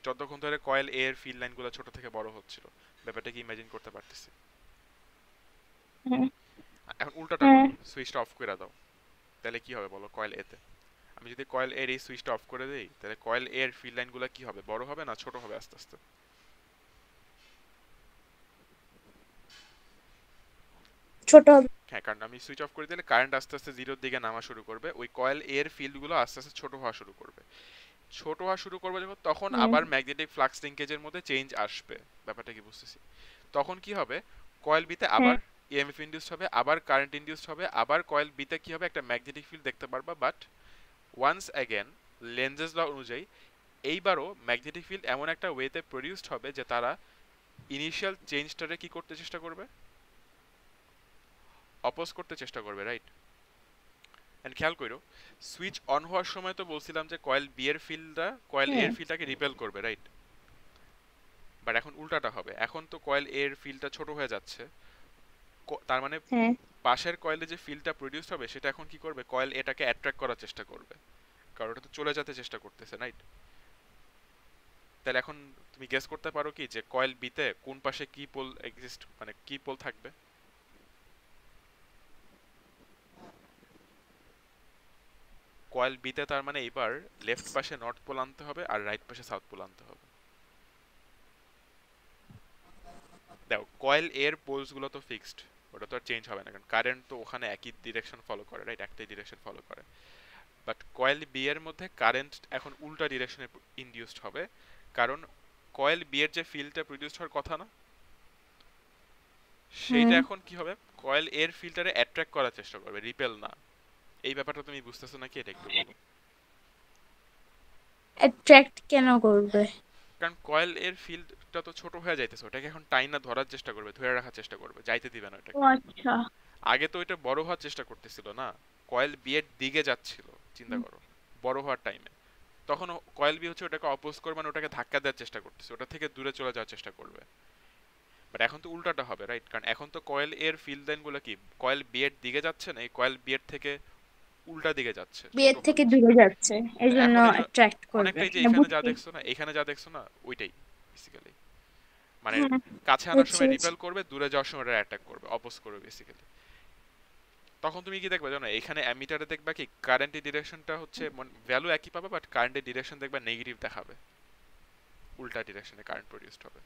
যতক্ষণ ধরে কয়েল এ এর ফিল্ড লাইনগুলো ছোট থেকে বড় হচ্ছিল। ব্যাপারটা কি ইমাজিন করতে পারতেছি? হ্যাঁ, এখন উল্টাটা হ্যাঁ। করো, সুইচটা অফ করে দাও, তাহলে কি হবে বলো কয়েল এতে? আমি যদি কয়েল এর এই সুইচটা অফ করে দেই, তাহলে কয়েল এর ফিল্ড লাইনগুলো কি হবে, বড় হবে না ছোট হবে আস্তে আস্তে? ছোট হবে। হ্যাঁ, কারণ আমি সুইচ অফ করে দিলে কারেন্ট আস্তে আস্তে জিরোর দিকে নামা শুরু করবে, ওই কয়েল এর ফিল্ডগুলো আস্তে আস্তে ছোট হওয়া শুরু করবে। ছোট হওয়া শুরু করবে যখন, তখন হুম, আবার ম্যাগনেটিক ফ্লাক্স লিংকেজের মধ্যে চেঞ্জ আসবে। ব্যাপারটা কি বুঝতেছি? তখন কি হবে, কয়েল বিতে হ্যাঁ, আবার ইএমএফ ইনডিউসড হবে, আবার কারেন্ট ইনডিউসড হবে, আবার কয়েল বিতে কি হবে, একটা ম্যাগনেটিক ফিল্ড দেখতে পারবা। বাট ওয়ান্স অ্যাগেন লেনজেস ল অনুযায়ী এইবারও ম্যাগনেটিক ফিল্ড এমন একটা ওয়েতে প্রডিউসড হবে যে তারা ইনিশিয়াল চেঞ্জটারে কি করতে চেষ্টা করবে, অপোজ করতে চেষ্টা করবে, রাইট? এন্ড খেয়াল করো, সুইচ অন হওয়ার সময় তো বলছিলাম যে কয়েল বি এর ফিল্ডটা কয়েল এর হ্যাঁ, ফিল্ডটাকে রিপেল করবে, রাইট? বাট এখন উল্টাটা হবে, এখন তো কয়েল এর ফিল্ডটা ছোট হয়ে যাচ্ছে, তার মানে হ্যাঁ। পাশের কয়েলে যে ফিল্ডটা প্রডিউস হবে সেটা এখন কি করবে, কয়েল এটাকে অ্যাট্রাক্ট করার চেষ্টা করবে, কারণ ওটা তো চলে যেতে চেষ্টা করতেছে, রাইট? তাহলে এখন তুমি গেস করতে পারো কি যে কয়েল বি তে কোন পাশে কি পোল এক্সিস্ট, মানে কি পোল থাকবে? কয়েল বি তে তার মানে এবার লেফট পাশে নর্থ পোল আনতে হবে আর রাইট পাশে সাউথ পোল আনতে হবে। দেখো কয়েল এর পোলস গুলো তো ফিক্সড, ওটা তো আর চেঞ্জ হবে না, কারণ কারেন্ট তো ওখানে একই ডিরেকশন ফলো করে, রাইট? একটাই ডিরেকশন ফলো করে। বাট কয়েল বি এর মধ্যে কারেন্ট এখন উল্টা ডিরেকশনে ইনডিউসড হবে, কারণ কয়েল বি এর যে ফিল্ডটা প্রডিউসড হওয়ার কথা না, সেইটা হুম। এখন কি হবে, কয়েল এর ফিল্ডটারে অ্যাট্রাক্ট করার চেষ্টা করবে, রিপেল না। এই ব্যাপারটা তুমি বুঝতেছো নাকি, এটা একটু বলো। অ্যাট্রাক্ট কেন করবে? কারণ কয়েল এর ফিল্ডটা তো ছোট হয়ে যাইতেছে, ওটাকে এখন টাইনা ধরার চেষ্টা করবে, ধরে রাখার চেষ্টা করবে, যাইতে দিবে না ও ওটাকে। আচ্ছা। আগে তো এটা বড় হওয়ার চেষ্টা করতেছিল না, কয়েল বি এর দিকে যাচ্ছিল, চিন্তা হুম, করো, বড় হওয়ার টাইমে। তখন কয়েল বি হচ্ছে ওটাকে অপোজ করবে, মানে ওটাকে ধাক্কা দেওয়ার চেষ্টা করতেছে, ওটা থেকে দূরে চলে যাওয়ার চেষ্টা করবে। বাট এখন তো উল্টাটা হবে, রাইট? কারণ এখন তো কয়েল এর ফিল্ড লাইন গুলো কি কয়েল বি এর দিকে যাচ্ছে না, এই কয়েল বি এর থেকে উল্টা দিকে যাচ্ছে, ছোট বিয়ের থেকে হচ্ছে। দূরে যাচ্ছে, এই তো জন্য এখন অ্যাট্রাক্ট করবে, অনেকটাই যে হ্যাঁ এখানে যা বুঝছি। দেখছো না, এখানে যা দেখছো না, ওইটাই বেসিক্যালি। মানে হ্যাঁ, কাছে আনার বুঝছি সময় বুঝছি। রিপেল করবে, দূরে যাওয়ার সময় অ্যাটাক করবে, অপোজ করবে বেসিক্যালি। তখন তুমি কি দেখবে জানো, এখানে অ্যামিটারে দেখবা কি কারেন্টের ডিরেকশনটা হচ্ছে ভ্যালু একই পাবে, বাট কারেন্টের ডিরেকশন দেখবা নেগেটিভ দেখাবে, উল্টা ডিরেকশনে কারেন্ট প্রডিউসড হবে।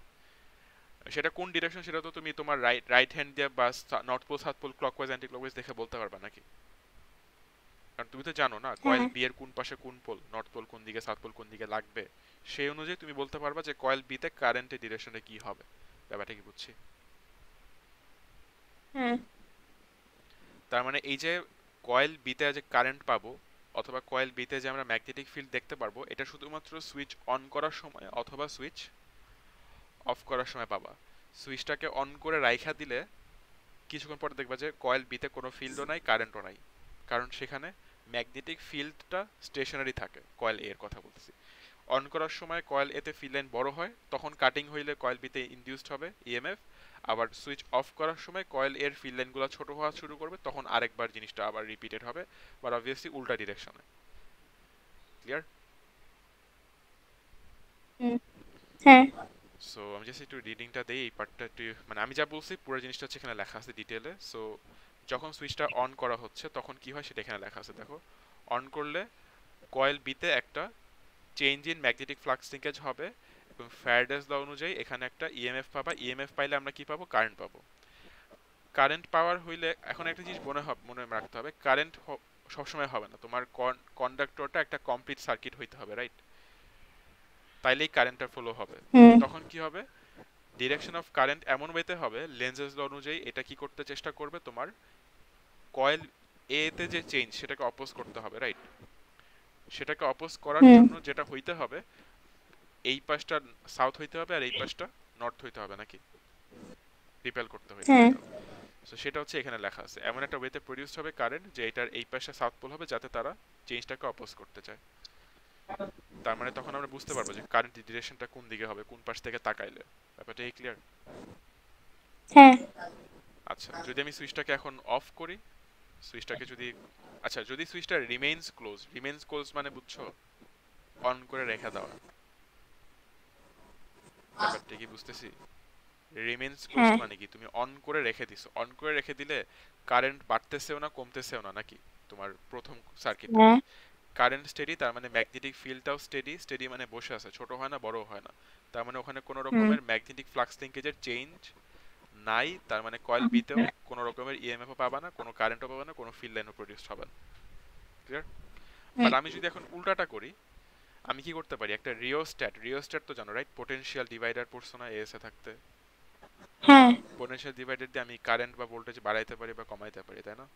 সেটা কোন ডিরেকশন সেটা তো তুমি তোমার রাইট রাইট হ্যান্ড দিয়ে বা north pole south pole clockwise anti clockwise দেখে বলতে পারবা নাকি? কারণ তুমি তো জানো না কয়েল হ্যাঁ। বি এর কোন পাশে কোন পোল, নর্থ পোল কোন দিকে, সাউথ পোল কোন দিকে লাগবে, সেই অনুযায়ী তুমি বলতে পারবা যে কয়েল বি তে কারেন্টের ডিরেকশনে কি হবে। ব্যাপারটা কি বুঝছি? হ্যাঁ। তার মানে এই যে কয়েল বি তে যে কারেন্ট পাবো অথবা কয়েল বি তে যে আমরা ম্যাগনেটিক ফিল্ড দেখতে পারবো, এটা শুধুমাত্র সুইচ অন করার সময় অথবা সুইচ অফ করার সময় পাবা। সুইচটাকে অন করে রাইখা দিলে কিছুক্ষণ পরে দেখবা যে কয়েল বিতে কোনো ফিল্ডও নাই, কারেন্টও নাই, কারণ সেখানে ম্যাগনেটিক ফিল্ডটা স্টেশনারি থাকে। কয়েল এর কথা বলতেছি। অন করার সময় কয়েল এতে ফিল্ড লাইন বড় হয়, তখন কাটিং হইলে কয়েল বিতে ইনডিউসড হবে ইএমএফ। আবার সুইচ অফ করার সময় কয়েল এর ফিল্ড লাইনগুলো ছোট হওয়া শুরু করবে, তখন আরেকবার জিনিসটা আবার রিপিটেড হবে, বাট অবভিয়াসলি উল্টা ডিরেকশনে। ক্লিয়ার? হুম। হ্যাঁ। সো আমি জাস্ট একটু রিডিংটা দেই, এই পার্টটা একটু, মানে আমি যা বলছি পুরো জিনিসটা হচ্ছে এখানে লেখা আছে ডিটেলে। সো যখন সুইচটা অন করা হচ্ছে তখন কি হয় সেটা এখানে লেখা আছে, দেখো। অন করলে কয়েল বিতে একটা change in magnetic flux linkage হবে, এবং ফ্যারাডেস ল অনুযায়ী এখানে একটা ইএমএফ পাবা। ইএমএফ পাইলে আমরা কি পাবো? কারেন্ট পাবো। কারেন্ট পাওয়ার হইলে এখন একটা জিনিস মনে রাখতে হবে, কারেন্ট সবসময় হবে না, তোমার কন্ডাক্টরটা একটা কমপ্লিট সার্কিট হইতে হবে, রাইট? তাইলেই কারেন্টটা ফ্লো হবে। হুম। তখন কি হবে? ডিরেকশন অফ কারেন্ট এমন ওয়েতে হবে, লেন্সেস ল অনুযায়ী এটা কি করতে চেষ্টা করবে, তোমার কয়েল এ তে যে চেঞ্জ সেটাকে অপোজ করতে হবে, রাইট? সেটাকে অপোজ করার হুম। জন্য যেটা হইতে হবে, এই পাশটা সাউথ হইতে হবে আর এই পাশটা নর্থ হইতে হবে নাকি, রিপেল করতে হইলে হ্যাঁ। মেটাল। সো সেটা হচ্ছে এখানে লেখা আছে, এমন একটা ওয়েতে প্রডিউসড হবে কারেন্ট যে এটার এই পাশে সাউথ পোল হবে, যাতে তারা চেঞ্জটাকে অপোজ করতে চায়। তার মানে তখন আমরা বুঝতে পারবো যে কারেন্টের ডিরেকশনটা কোন দিকে হবে, কোন পাশ থেকে তাকাইলে। ব্যাপারটা এই ক্লিয়ার? হ্যাঁ। আচ্ছা, যদি আমি সুইচটাকে এখন অফ করি, সুইচটাকে যদি, আচ্ছা যদি সুইচটা রিমেইনস ক্লোজ মানে বুঝছো, অন করে রেখে দেওয়া। ব্যাপারটা কি বুঝতেছি? রিমেইনস ক্লোজড হ্যাঁ। মানে কি, তুমি অন করে রেখে দিছো। অন করে রেখে দিলে কারেন্ট বাড়তেছেও না কমতেছেও না নাকি, তোমার প্রথম সার্কিটটাতে হ্যাঁ। কারেন্ট স্টেডি, তার মানে ম্যাগনেটিক ফিল্ডটাও স্টেডি। স্টেডি মানে বসে আছে, ছোট হয় না বড় হয় না, তার মানে ওখানে কোনো হুম। রকমের ম্যাগনেটিক ফ্লাক্স লিঙ্কেজের চেঞ্জ নাই। তার মানে কয়েল বিতেও কোনো রকমের ইএমএফও পাবা না, কোনো কারেন্টও পাবা না, কোনো ফিল্ড লাইনও প্রডিউসড হবে না। ক্লিয়ার? বাট হুম। আমি যদি এখন উল্টাটা করি, আমি কি করতে পারি, একটা রিওস্ট্যাট তো জানো রাইট, পোটেনশিয়াল ডিভাইডার পড়ছো না এএসএ থাকতে? হ্যাঁ। পোটেনশিয়াল ডিভাইডার দিয়ে আমি কারেন্ট বা ভোল্টেজ বাড়াইতে পারি বা কমাইতে পারি, তাই না?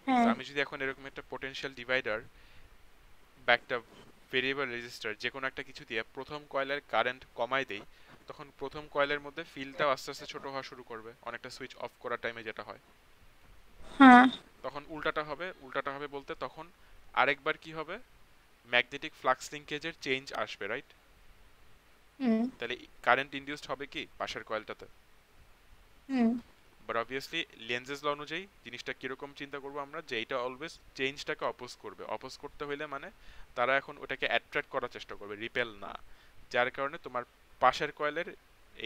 তো হ্যাঁ। আমি যদি এখন এরকম একটা পোটেনশিয়াল ডিভাইডার বা একটা ভেরিয়েবল রেজিস্টার যে কোনো একটা কিছু দিয়ে প্রথম কয়েলের কারেন্ট কমাই দেই, তখন প্রথম কয়েলের মধ্যে ফিল্ডটাও আস্তে আস্তে ছোট হওয়া শুরু করবে, অনেকটা সুইচ অফ করার টাইমে যেটা হয়। হ্যাঁ। তখন উল্টাটা হবে বলতে তখন আরেকবার কি হবে, ম্যাগনেটিক ফ্লাক্স লিঙ্কেজের চেঞ্জ আসবে, রাইট? হুম। তাহলে কারেন্ট ইনডিউসড হবে কি পাশের কয়েলটাতে। হুম। বাট অবভিয়াসলি লেন্সেস ল অনুযায়ী জিনিসটা কিরকম চিন্তা করবো আমরা, যে এটা অলওয়েজ চেঞ্জটাকে অপোজ করবে। অপোজ করতে হইলে মানে তারা এখন ওটাকে অ্যাট্রাক্ট করার চেষ্টা করবে, রিপেল না। যার কারণে তোমার পাশের কয়েলের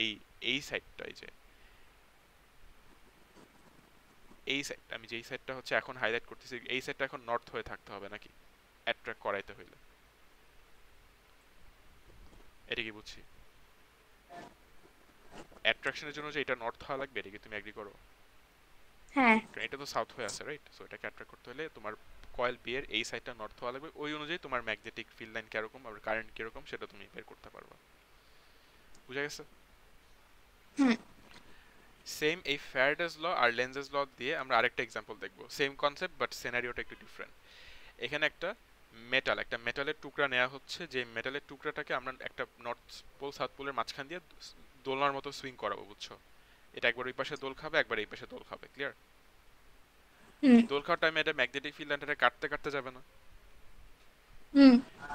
এই এই সাইডটা, এই সাইডটা আমি যেই সাইডটা হচ্ছে এখন হাইলাইট করতেছি, এই সাইডটা এখন নর্থ হয়ে থাকতে হবে নাকি, অ্যাট্রাক্ট করাইতে হইলে। এটা কি বুঝছি? অ্যাট্রাকশনের জন্য যে এটা নর্থ হওয়া লাগবে, এটা কি তুমি এগ্রি করো? হ্যাঁ। কারণ এটা তো সাউথ হয়ে আছে, রাইট? সো এটাকে অ্যাট্রাক্ট করতে হলে তোমার কয়েল বি এর এই সাইডটা নর্থ হওয়া লাগবে, ওই অনুযায়ী তোমার ম্যাগনেটিক ফিল্ড লাইন কিরকম আর কারেন্ট কিরকম সেটা তুমি বের করতে পারবে। বুঝা গেছে? হুম। সেম এই ফ্যারাডেস ল আর লেন্জেস ল দিয়ে আমরা আরেকটা এক্সাম্পল দেখবো, সেম কনসেপ্ট বাট সিনারিওটা একটু ডিফারেন্ট। এখানে একটা মেটালের টুকরা নেওয়া হচ্ছে, যে মেটালের টুকরাটাকে আমরা একটা নর্থ পোল সাউথ পোলের মাঝখান দিয়ে দোলনার মতো সুইং করাবো, বুঝছো? এটা একবার ওই পাশে দোল খাবে, একবার এই পাশে দোল খাবে। ক্লিয়ার? হুম। দোল খাওয়ার টাইমে এটা ম্যাগনেটিক ফিল্ড লাইনটা কাটতে কাটতে যাবে না? হুম।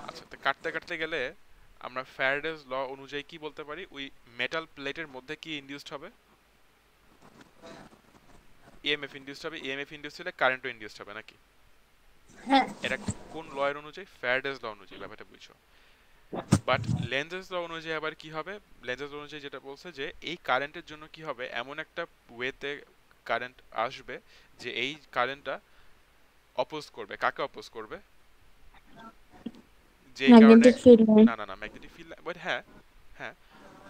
আচ্ছা, তো কাটতে কাটতে গেলে আমরা ফ্যারাডেস ল অনুযায়ী কি বলতে পারি, ওই মেটাল প্লেটের মধ্যে কি ইনডিউসড হবে? ইএমএফ ইনডিউসড হবে। ইএমএফ ইনডিউসড হলে কারেন্টও ইনডিউসড হবে নাকি? হ্যাঁ। এটা কোন ল এর অনুযায়ী? ফ্যারাডেস ল অনুযায়ী। ব্যাপারটা বুঝছো? বাট লেন্জেস ল অনুযায়ী আবার কি হবে? লেন্জেস ল অনুযায়ী যেটা বলছে যে এই কারেন্টের জন্য কি হবে, এমন একটা ওয়েতে কারেন্ট আসবে যে এই কারেন্টটা অপোজ করবে, কাকে অপোজ করবে, যেই কারণে, ম্যাগনেটিক ফিল্ড লাইন। না না না ম্যাগনেটিক ফিল্ড, বাট হ্যাঁ, হ্যাঁ,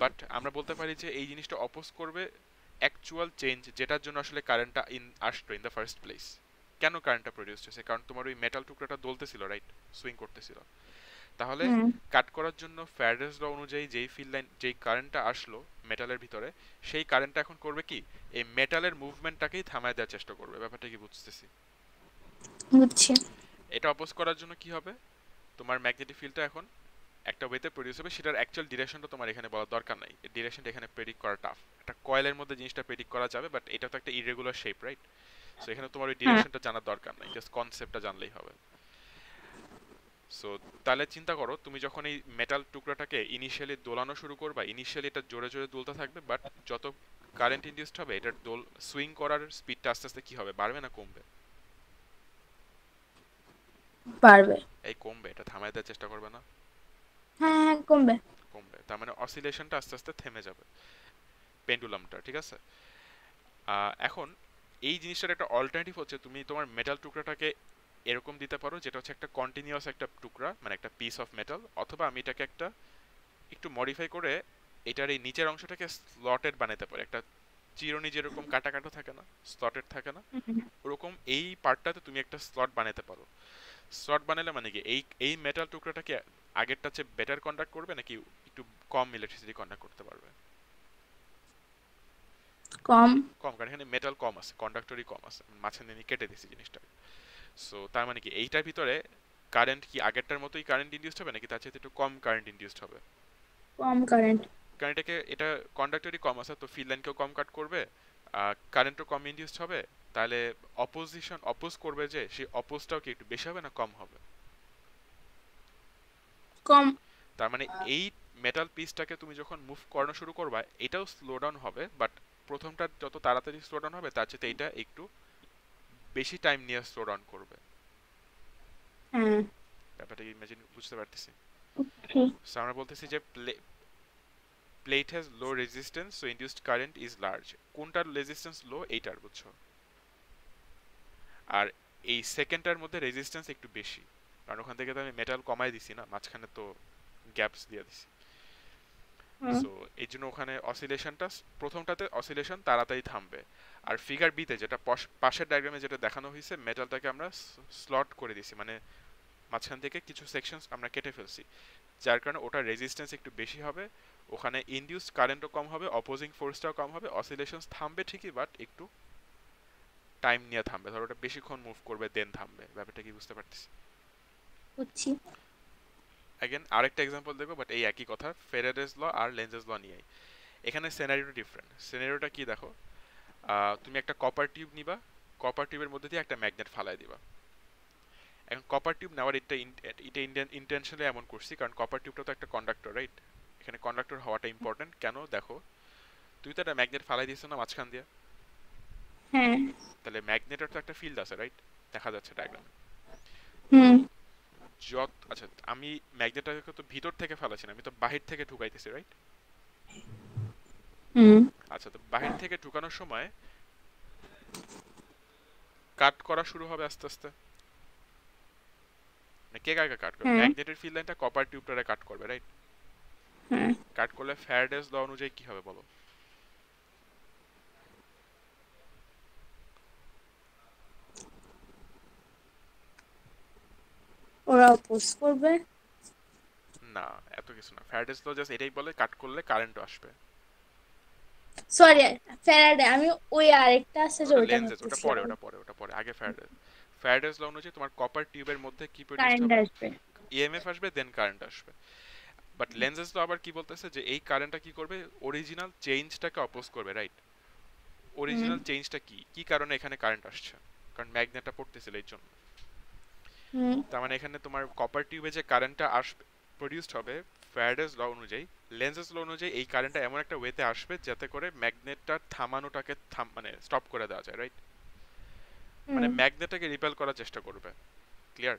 বাট আমরা বলতে পারি যে এই জিনিসটা অপোজ করবে অ্যাকচুয়াল চেঞ্জ যেটার জন্য আসলে কারেন্টটা আসলো ইন দ্য ফার্স্ট প্লেস। কেন কারেন্টটা প্রডিউস হয়েছে? কারণ তোমার ওই মেটাল টুকরাটা দোলতেছিল, রাইট, সুইং করতেছিল। তাহলে হ্যাঁ, কাট করার জন্য ফ্যারাডেস ল অনুযায়ী যেই ফিল্ড লাইন, যেই কারেন্টটা আসলো মেটালের ভিতরে, সেই কারেন্টটা এখন করবে কি, এই মেটালের মুভমেন্টটাকেই থামায় দেওয়ার চেষ্টা করবে। ব্যাপারটা কি বুঝতেছি? বুঝছি। এটা অপোজ করার জন্য কি হবে, তোমার ম্যাগনেটিক ফিল্ডটা এখন একটা ওয়েতে প্রডিউস হবে, সেটার অ্যাকচুয়াল ডিরেকশনটা তোমার এখানে বলার দরকার নাই, ডিরেকশনটা এখানে প্রেডিক্ট করা টাফ। একটা কয়েলের মধ্যে জিনিসটা প্রেডিক্ট করা যাবে, বাট এটা তো একটা ইরেগুলার শেপ, রাইট? সো এখানে তোমার ওই হ্যাঁ, ডিরেকশনটা জানার দরকার নাই, জাস্ট কনসেপ্টটা জানলেই হবে। সো তাহলে চিন্তা করো, তুমি যখন এই মেটাল টুকরাটাকে ইনিশিয়ালি দোলানো শুরু করবা, ইনিশিয়ালি এটা জোরে জোরে দুলতে থাকবে, বাট যত কারেন্ট ইনডিউসড হবে এটার দোল সুইং করার স্পিডটা আস্তে আস্তে কি হবে, বাড়বে না কমবে? পারবে। এই কমবে, এটা থামায় দেওয়ার চেষ্টা করবে না? হ্যাঁ, হ্যাঁ, কমবে। কমবে, তার মানে অসিলেশনটা আস্তে আস্তে থেমে যাবে, পেন্ডুলামটা, ঠিক আছে? এখন এই জিনিসটার একটা অল্টারনেটিভ হচ্ছে, তুমি তোমার মেটাল টুকরাটাকে এরকম দিতে পারো যেটা হচ্ছে একটা কন্টিনিউয়াস একটা টুকরা, মানে একটা পিস অফ মেটাল, অথবা আমি এটাকে একটা একটু মডিফাই করে এটার এই নিচের অংশটাকে স্লটেড বানাতে পারি, একটা চিরুনি যেরকম কাটা কাটা থাকে না, স্লটেড থাকে না, হুম, ওরকম এই পার্টটাতে তুমি একটা স্লট বানাতে পারো। স্লট বানালে মানে কি, এই এই মেটাল টুকরাটাকে আগেরটা চেয়ে বেটার কন্ডাক্ট করবে, নাকি একটু কম ইলেকট্রিসিটি কন্ডাক্ট করতে পারবে? কম। কম, কারণ এখানে মেটাল কম আছে, কন্ডাক্টরই কম আছে, মাঝখানে আমি কেটে দিছি জিনিসটা। সো তার মানে কি এইটার ভিতরে কারেন্ট কি আগেরটার মতোই কারেন্ট ইনডিউসড হবে, নাকি তার চাইতে একটু কম কারেন্ট ইনডিউসড হবে? কম কারেন্ট। কারণ এটাকে, এটা কন্ডাক্টরই কম আছে, তো ফিল্ড লাইনকেও কম কাট করবে, কারেন্টও কম ইনডিউসড হবে। তাহলে অপোজিশন অপোজ করবে যে, সেই অপোজটাও কি একটু বেশি হবে না কম হবে? কম। তার মানে এই মেটাল পিসটাকে তুমি যখন মুভ করানো শুরু করবা, এটাও স্লো ডাউন হবে, বাট প্রথমটা যত তাড়াতাড়ি স্লো ডাউন হবে তার চেয়ে এটা একটু বেশি টাইম নিয়ে স্লো ডাউন করবে। হ্যাঁ। ব্যাপারটা ইমাজিন বুঝতে পারতেছি? ঠিক। সো আমরা বলতেছি যে plate has low resistance, so induced current is large. কোনটার রেজিস্ট্যান্স লো, এইটার, বুঝছো? আর এই সেকেন্ডটার মধ্যে রেজিস্ট্যান্স একটু বেশি, কারণ ওখান থেকে তো আমি মেটাল কমাই দিছি না, মাঝখানে তো গ্যাপস দিয়ে দিছি। হুম। সো এই জন্য ওখানে অসিলেশনটা, প্রথমটাতে অসিলেশন তাড়াতাড়ি থামবে। আর ফিগার বিতে যেটা পাশের ডায়াগ্রামে যেটা দেখানো হয়েছে, মেটালটাকে আমরা স্লট করে দিছি, মানে মাঝখান থেকে কিছু সেকশন আমরা কেটে ফেলছি, যার কারণে ওটার রেজিস্ট্যান্স একটু বেশি হবে, ওখানে ইনডিউসড কারেন্টও কম হবে, অপোজিং ফোর্সটাও কম হবে, অসিলেশন থামবে ঠিকই, বাট একটু টাইম নিয়ে থামবে, ধরো ওটা বেশিক্ষণ মুভ করবে দেন থামবে। ব্যাপারটা কি বুঝতে পারতেছি? বুঝছি। অ্যাগেন আরেকটা এক্সাম্পল দেখবো, বাট এই একই কথা, ফেরাডেস ল আর লেন্জেস ল নিয়েই। এখানে সিনারিওটা ডিফারেন্ট। সিনারিওটা কি দেখো, তুমি একটা কপার টিউব নিবা, কপার টিউবের মধ্যে দিয়ে একটা ম্যাগনেট ফালাই দিবা। এখন কপার টিউব নেওয়ার এটা ইন্টেনশনালি এমন করছি কারণ কপার টিউবটা তো একটা কন্ডাক্টর, রাইট? এখানে কন্ডাক্টর হওয়াটা ইম্পর্টেন্ট। কেন দেখো, তুমি তো একটা ম্যাগনেট ফালাই দিয়েছো না মাঝখান দিয়ে, হ্যাঁ। তাহলে ম্যাগনেটের তো একটা ফিল্ড আছে, রাইট? দেখা যাচ্ছে ডায়াগ্রামে। তো হুম। আচ্ছা, আমি ম্যাগনেটটাকে তো ভিতর থেকে ফালাচ্ছি না, আমি তো বাহির থেকে ঢুকাইতেছি, রাইট? হুম। আচ্ছা, তো বাহির থেকে ঢুকানোর সময় কাট করা শুরু হবে আস্তে আস্তে, মানে কে কাকে কাট করবে? হ্যাঁ। ম্যাগনেটের ফিল্ড লাইনটা কপার টিউবটারে কাট করবে, রাইট? হ্যাঁ। কাট করলে ফ্যারাডেস ল অনুযায়ী কি হবে বলো? ওরা অপোজ করবে। না, এত কিছু না, ফ্যারাডেস ল জাস্ট এটাই বলে কাট করলে কারেন্ট আসবে। সরি, ফ্যারাডে, আমি ওই আরেকটা আছে যে ওটা ওইটা লেন্সেজ, ওটা পরে, ভাবতেছিলাম। ওটা পরে আগে ফ্যারাডেস। ফ্যারাডেস ল অনুযায়ী তোমার কপার টিউবের মধ্যে কি প্রডিউসড কারেন্ট হবে? আসবে। ইএমএফ আসবে, দেন কারেন্ট আসবে। বাট লেন্সেজ ল আবার কি বলতেছে, যে এই কারেন্টটা কি করবে, অরিজিনাল চেঞ্জটাকে অপোজ করবে, রাইট? হুম। অরিজিনাল চেঞ্জটা কি, কি কারণে এখানে কারেন্ট আসছে? কারণ ম্যাগনেটটা পড়তেছিল এই জন্য। হুম। তার মানে এখানে তোমার কপার টিউবে যে কারেন্টটা আসবে, প্রডিউসড হবে, ফ্যারাডেস ল অনুযায়ী, লেন্সেজ ল অনুযায়ী এই কারেন্টটা এমন একটা ওয়েতে আসবে যাতে করে ম্যাগনেটটা থামানোটাকে মানে স্টপ করে দেওয়া যায়, রাইট? মানে হুম। ম্যাগনেটটাকে রিপেল করার চেষ্টা করবে। ক্লিয়ার?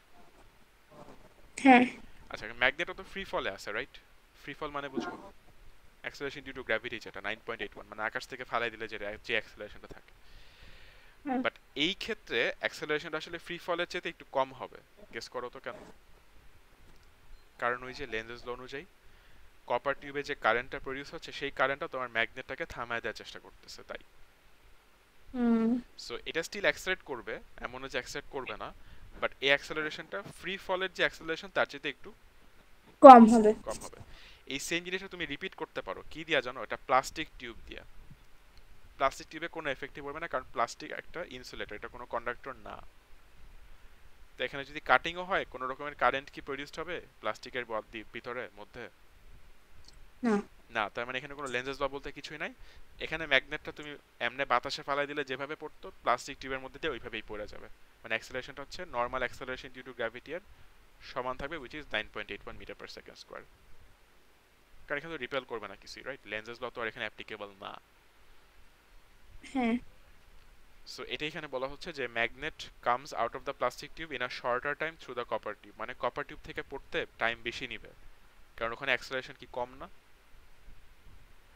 হ্যাঁ। আচ্ছা, ম্যাগনেটও তো ফ্রি ফলে আছে, রাইট? ফ্রি ফল মানে বুঝো, অ্যাক্সেলারেশন ডিউ টু গ্র্যাভিটি, যেটা 9.81, মানে আকাশ থেকে ফালাই দিলে যে যে অ্যাক্সেলারেশনটা থাকে। হ্যাঁ। বাট এই ক্ষেত্রে অ্যাক্সেলারেশনটা আসলে ফ্রি ফলের চেয়ে একটু কম হবে। গেস করো তো কেন? কারণ ওই যে লেন্জেস ল অনুযায়ী কপার টিউবে যে কারেন্টটা প্রডিউস হচ্ছে সেই কারেন্টটা তোমার ম্যাগনেটটাকে থামায় দেওয়ার চেষ্টা করতেছে, তাই। হুম। সো এটা স্টিল অ্যাক্সেলারেট করবে, এমন যে অ্যাক্সেলারেট করবে না, বাট এই অ্যাক্সেলারেশনটা ফ্রি ফলের যে অ্যাক্সেলারেশন তার চেয়ে একটু কম হবে। কম হবে। এই সেম জিনিসটা তুমি রিপিট করতে পারো কি দিয়া জানো? এটা প্লাস্টিক টিউব দিয়া। প্লাস্টিক টিউবে কোনো এফেক্টই পড়বে না, কারণ প্লাস্টিক একটা ইনসুলেটর, এটা কোনো কন্ডাক্টর না। তো এখানে যদি কাটিংও হয়, কোনো রকমের কারেন্ট কি প্রডিউসড হবে প্লাস্টিকের ভিতরে মধ্যে? না। না। তার মানে এখানে কোনো লেন্সেস ল বলতে কিছুই নাই। এখানে ম্যাগনেটটা তুমি এমনি বাতাসে ফালাই দিলে যেভাবে পড়তো প্লাস্টিক টিউবের মধ্যে দিয়ে ওইভাবেই পড়ে যাবে। মানে অ্যাক্সেলারেশনটা হচ্ছে normal acceleration due to gravity এর সমান থাকবে, which is 9.81 metre per second square. কারণ এখানে তো রিপেল করবে না কিছুই, রাইট? লেন্সেস ল তো আর এখানে অ্যাপ্লিকেবল না। হ্যাঁ। সো এটা এখানে বলা হচ্ছে যে magnet comes out of the plastic tube in a shorter time through the copper tube. মানে কপার টিউব থেকে পড়তে টাইম বেশি নিবে, কারণ ওখানে অ্যাক্সেলারেশন কি কম না?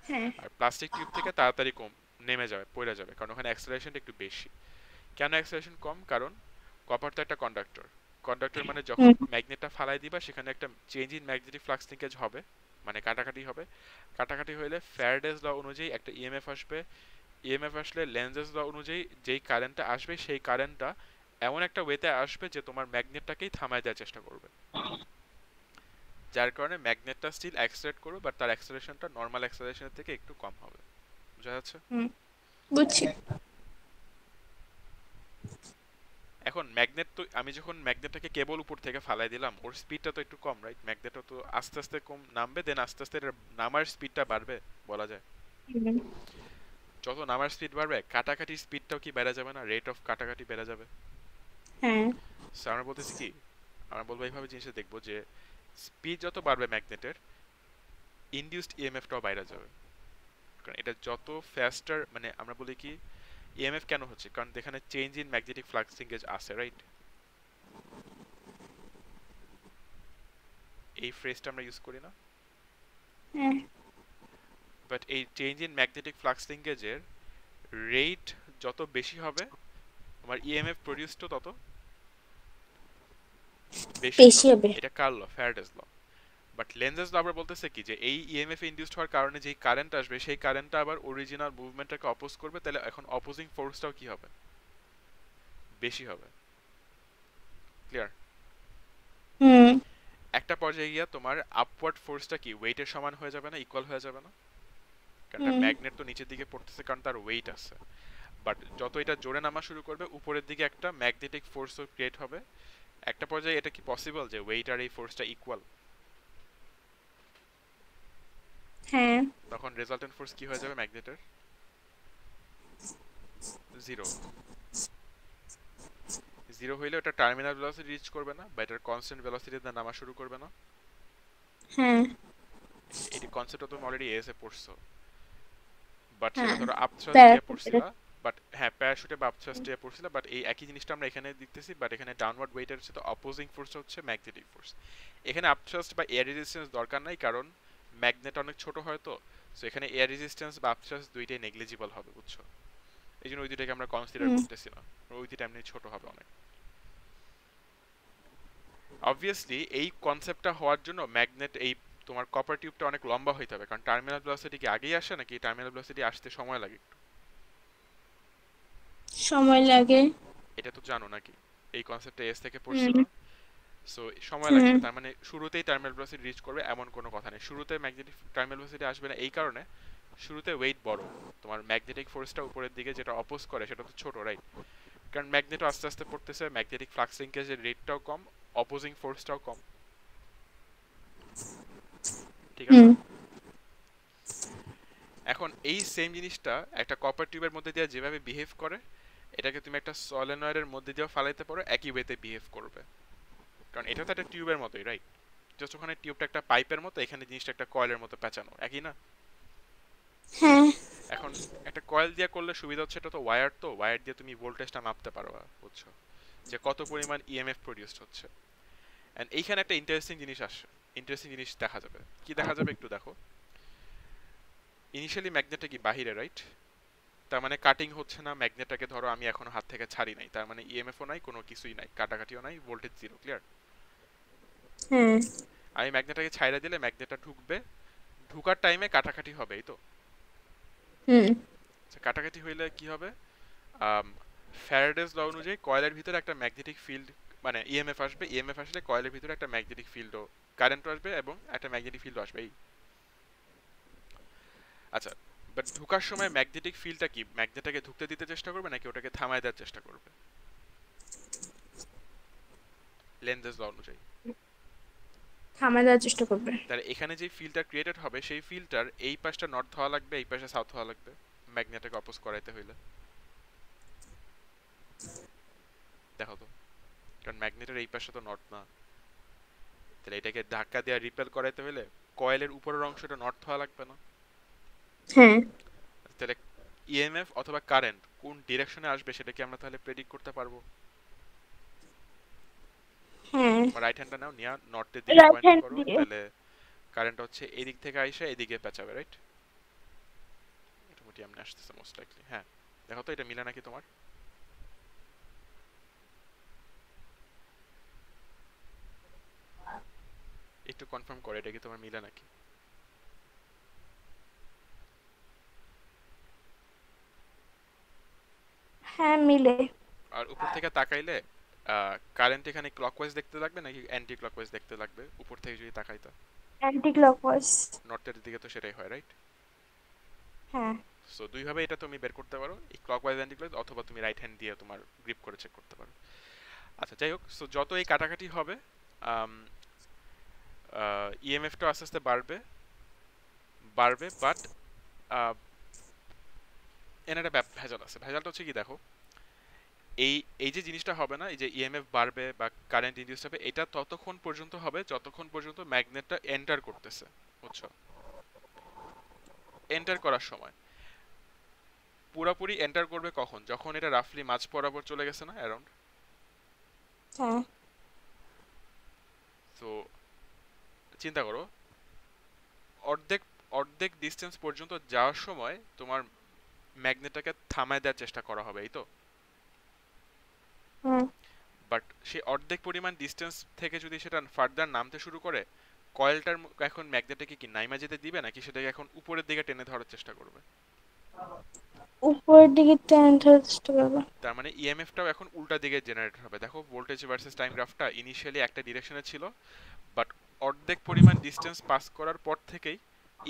হ্যাঁ। আর প্লাস্টিক টিউব থেকে তাড়াতাড়ি কম নেমে যাবে, পড়ে যাবে, কারণ ওখানে অ্যাক্সেলারেশনটা একটু বেশি। কেন অ্যাক্সেলারেশন কম? কারণ কপার তো একটা কন্ডাক্টর। কন্ডাক্টর মানে যখন হুম। ম্যাগনেটটা ফালাই দিবা সেখানে একটা change in magnetic flux linkage হবে, মানে কাটাকাটি হবে। কাটাকাটি হইলে ফ্যারাডেজ ল অনুযায়ী একটা ইএমএফ আসবে। ইএমএফ আসলে লেন্সেস ল অনুযায়ী যেই কারেন্টটা আসবে সেই কারেন্টটা এমন একটা ওয়েতে আসবে যে তোমার ম্যাগনেটটাকেই থামায় দেওয়ার চেষ্টা করবে, যার কারণে ম্যাগনেটটা স্টিল অ্যাক্সেলারেট করবে, বাট তার অ্যাক্সেলারেশনটা নর্মাল অ্যাক্সেলারেশনের থেকে একটু কম হবে। বুঝা যাচ্ছে? হুম, বুঝছি। এখন ম্যাগনেট তো, আমি যখন ম্যাগনেটটাকে কেবল উপর থেকে ফালাই দিলাম, ওর স্পিডটা তো একটু কম, রাইট? ম্যাগনেটটা তো আস্তে আস্তে কম নামবে, দেন আস্তে আস্তে এটার নামার স্পিডটা বাড়বে বলা যায়। হুম। যত নামার স্পিড বাড়বে কাটাকাটির স্পিডটাও কি বেড়ে যাবে না? রেট অফ কাটাকাটি বেড়ে যাবে। হ্যাঁ। সো আমরা বলতেছি কি, আমরা বলবো এইভাবে জিনিসটা দেখবো যে স্পিড যত বাড়বে ম্যাগনেটের, ইনডিউসড ইএমএফটাও বাইরে যাবে। কারণ এটা যত ফাস্টার, মানে আমরা বলি কি ইএমএফ কেন হচ্ছে, কারণ এখানে change in magnetic flux linkage আছে, রাইট? এই ফ্রেজটা আমরা ইউজ করি না? হ্যাঁ। বাট এই চেঞ্জ ইন ম্যাগনেটিক ফ্লাক্স লিঙ্কেজের রেট যত বেশি হবে, তোমার ইএমএফ প্রডিউসড তত বেশি বেশি হবে। হবে। এটা কার ল? ফ্যারাডেজ ল। বাট লেন্সেস ল আবার বলতেছে কি যে এই ইএমএফ ইনডিউসড হওয়ার কারণে যেই কারেন্ট আসবে সেই কারেন্টটা আবার অরিজিনাল মুভমেন্টটাকে অপোজ করবে, তাহলে এখন অপোজিং ফোর্সটাও কি হবে? বেশি হবে। ক্লিয়ার? হুম। একটা পর্যায়ে গিয়া তোমার আপওয়ার্ড ফোর্সটা কি ওয়েটের সমান হয়ে যাবে না, ইকুয়াল হয়ে যাবে না? কারণ হুম। ম্যাগনেট তো নিচের দিকে পড়তেছে কারণ তার ওয়েট আছে। বাট যত এটা জোরে নামা শুরু করবে উপরের দিকে একটা ম্যাগনেটিক ফোর্সও ক্রিয়েট হবে। একটা পর্যায়ে এটা কি পসিবল যে ওয়েট আর এই ফোর্সটা ইকুয়াল? হ্যাঁ। তখন রেজাল্টেন্ট ফোর্স কি হয়ে যাবে ম্যাগনেটের? জিরো। জিরো হইলে ওটা টার্মিনাল ভেলোসিটি রিচ করবে না, বা এটার কনস্ট্যান্ট ভেলোসিটিতে নামা শুরু করবে না। হ্যাঁ। এই কনসেপ্টটা তুমি অলরেডি এস এ পড়ছো, বাট সেটা হ্যাঁ। ধরো আপথ্রাস্ট দিয়ে প্যারাশুট এটা। পড়ছিলা। বাট হ্যাঁ, প্যারাশুটে বা আপথ্রাস্ট দিয়ে পড়ছিলা, বাট এই একই জিনিসটা আমরা এখানে দেখতেছি, বাট এখানে ডাউনওয়ার্ড ওয়েটের হচ্ছে তো অপোজিং ফোর্স হচ্ছে ম্যাগনেটিক ফোর্স। এখানে আপথ্রাস্ট বা এয়ার রেজিস্ট্যান্স দরকার নাই, কারণ ম্যাগনেট অনেক ছোট হয় তো। সো এখানে এয়ার রেজিস্ট্যান্স বা আপথ্রাস্ট দুইটাই নেগলিজিবল হবে, বুঝছো? এই জন্য ওই দুইটাকে আমরা কনসিডার হুম। করতেছি না, ওই দুইটা এমনি ছোট হবে অনেক। অবভিয়াসলি এই কনসেপ্টটা হওয়ার জন্য ম্যাগনেট এই তোমার কপার টিউবটা অনেক লম্বা হইতে হবে, কারণ টার্মিনাল ভেলোসিটি কি আগেই আসে নাকি টার্মিনাল ভেলোসিটি আসতে সময় লাগে একটু? সময় লাগে। এটা তো জানো নাকি? এই কনসেপ্টটা এস থেকে হুম। পড়ছিলো। সো সময় লাগবে, হুম। তার মানে শুরুতেই টার্মিনাল ভেলোসিটি রিচ করবে এমন কোনো কথা নেই। শুরুতে ম্যাগনেটিক টার্মিনাল ভেলোসিটি আসবে না এই কারণে শুরুতে ওয়েট বড়, তোমার ম্যাগনেটিক ফোর্সটা উপরের দিকে যেটা অপোজ করে সেটা তো ছোট, রাইট? কারণ ম্যাগনেটও আস্তে আস্তে পড়তেছে, ম্যাগনেটিক ফ্লাক্স লিঙ্কেজের রেটটাও কম, অপোজিং ফোর্সটাও কম। ঠিক আছে? হুম। এখন এই সেম জিনিসটা একটা কপার টিউবের মধ্যে দিয়ে যেভাবে বিহেভ করে, এটাকে তুমি একটা সলিনয়েডের মধ্যে দিয়েও ফালাইতে পারো, একই ওয়েতে বিহেভ করবে। কারণ এটা তো একটা টিউবের মতোই, রাইট? জাস্ট ওখানে টিউবটা একটা পাইপের মতো, এখানে জিনিসটা একটা কয়েলের মতো পেঁচানো, একই না? হ্যাঁ। এখন একটা কয়েল দিয়ে করলে সুবিধা হচ্ছে এটা তো ওয়্যার, তো ওয়্যার দিয়ে তুমি ভোল্টেজটা মাপতে পারো, বুঝছো? যে কত পরিমাণ ইএমএফ প্রডিউসড হচ্ছে। এন্ড এইখানে একটা ইন্টারেস্টিং জিনিস আসে, ইন্টারেস্টিং জিনিস দেখা যাবে। কি দেখা যাবে একটু দেখো। ইনিশিয়ালি ম্যাগনেটটা কি বাহিরে, রাইট? তার মানে কাটিং হচ্ছে না, ম্যাগনেটটাকে ধরো আমি এখনো হাত থেকে ছাড়ি নাই, তার মানে ইএমএফও নাই, কোনো কিছুই নাই, কাটাকাটিও নাই, ভোল্টেজ জিরো। ক্লিয়ার? হ্যাঁ। আমি ম্যাগনেটটাকে ছাইড়া দিলে ম্যাগনেটটা ঢুকবে, ঢুকার টাইমে কাটাকাটি হবে, এই তো। হুম। আচ্ছা, কাটাকাটি হইলে কি হবে? ফ্যারাডেস ল অনুযায়ী কয়েলের ভিতরে একটা ম্যাগনেটিক ফিল্ড, মানে ইএমএফ আসবে, ইএমএফ আসলে কয়েলের ভিতরে একটা ম্যাগনেটিক ফিল্ডও, কারেন্টও আসবে এবং একটা ম্যাগনেটিক ফিল্ডও আসবে, এই। আচ্ছা, বাট ঢুকার সময় ম্যাগনেটিক ফিল্ডটা কি ম্যাগনেটটাকে ঢুকতে দিতে চেষ্টা করবে নাকি ওটাকে থামায় দেওয়ার চেষ্টা করবে? লেনজেস ল অনুযায়ী। থামায় দেওয়ার চেষ্টা করবে। তাহলে এখানে যে ফিল্ডটা ক্রিয়েটেড হবে সেই ফিল্ডটার এই পাশটা নর্থ হওয়া লাগবে, এই পাশে সাউথ হওয়া লাগবে, ম্যাগনেটটাকে অপোজ করাইতে হইলে। দেখো তো, কারণ ম্যাগনেটের এই পাশে তো নর্থ না, তাহলে এটাকে ধাক্কা দেওয়া রিপেল করাইতে হলে কয়েলের উপরের অংশটা নর্থ হওয়া লাগবে না? হ্যাঁ। তাহলে ইএমএফ অথবা কারেন্ট কোন ডিরেকশনে আসবে সেটা কি আমরা তাহলে প্রেডিক্ট করতে পারবো? হ্যাঁ। তোমার রাইট হ্যান্ডটা নাও, নিয়া নর্থের দিকে রাইট পয়েন্ট হ্যান্ড করো, দিয়ে। তাহলে কারেন্ট হচ্ছে এই দিক থেকে আইসা এদিকে পেঁচাবে, রাইট? মোটামুটি এমনি আসতেছে মোস্ট লাইকলি। হ্যাঁ, দেখো তো এটা মিলে নাকি তোমার? একটু কনফার্ম করে এটা কি তোমার মিলে নাকি? হ্যাঁ, মিলে। আর উপর থেকে তাকাইলে কারেন্ট এখানে ক্লকওয়াইজ দেখতে লাগবে নাকি অ্যান্টি ক্লকওয়াইজ দেখতে লাগবে উপর থেকে যদি তাকাইতা? Anti clockwise. নর্থের দিকে তো সেটাই হয়, রাইট? হ্যাঁ। সো দুইভাবে এটা তুমি বের করতে পারো, এই ক্লকওয়াইজ অ্যান্টি ক্লকওয়াইজ, অথবা তুমি রাইট হ্যান্ড দিয়ে তোমার গ্রিপ করে চেক করতে পারো। আচ্ছা, যাই হোক, সো যত এই কাটাকাটি হবে ইএমএফটা আস্তে আস্তে বাড়বে বাড়বে, বাট এর একটা ভেজাল আছে। ভেজালটা হচ্ছে কি, দেখো, এই এই যে জিনিসটা হবে না, এই যে ইএমএফ বাড়বে বা কারেন্ট ইনডিউস হবে, এটা ততক্ষণ পর্যন্ত হবে যতক্ষণ পর্যন্ত ম্যাগনেটটা এন্টার করতেছে, বুঝছো? এন্টার করার সময় পুরোপুরি এন্টার করবে কখন? যখন এটা রাফলি মাঝ বরাবর চলে গেছে না, অ্যারাউন্ড। হ্যাঁ। তো চিন্তা করো, অর্ধেক অর্ধেক ডিস্টেন্স পর্যন্ত যাওয়ার সময় তোমার ম্যাগনেটটাকে থামায় দেওয়ার চেষ্টা করা হবে, এই তো। হুম। বাট সেই অর্ধেক পরিমাণ ডিস্টেন্স থেকে যদি সেটা ফার্দার নামতে শুরু করে, কয়েলটার এখন ম্যাগনেটটাকে কি নাইমা যেতে দিবে নাকি সেটাকে এখন উপরের দিকে টেনে ধরার চেষ্টা করবে? উপরের দিকে টেনে ধরার চেষ্টা করবে। তার মানে ইএমএফটাও এখন উল্টা দিকে জেনারেট হবে। দেখো, ভোল্টেজ ভার্সেস টাইম গ্রাফটা ইনিশিয়ালি একটা ডিরেকশনে ছিল, বাট অর্ধেক পরিমাণ ডিস্টেন্স পাস করার পর থেকেই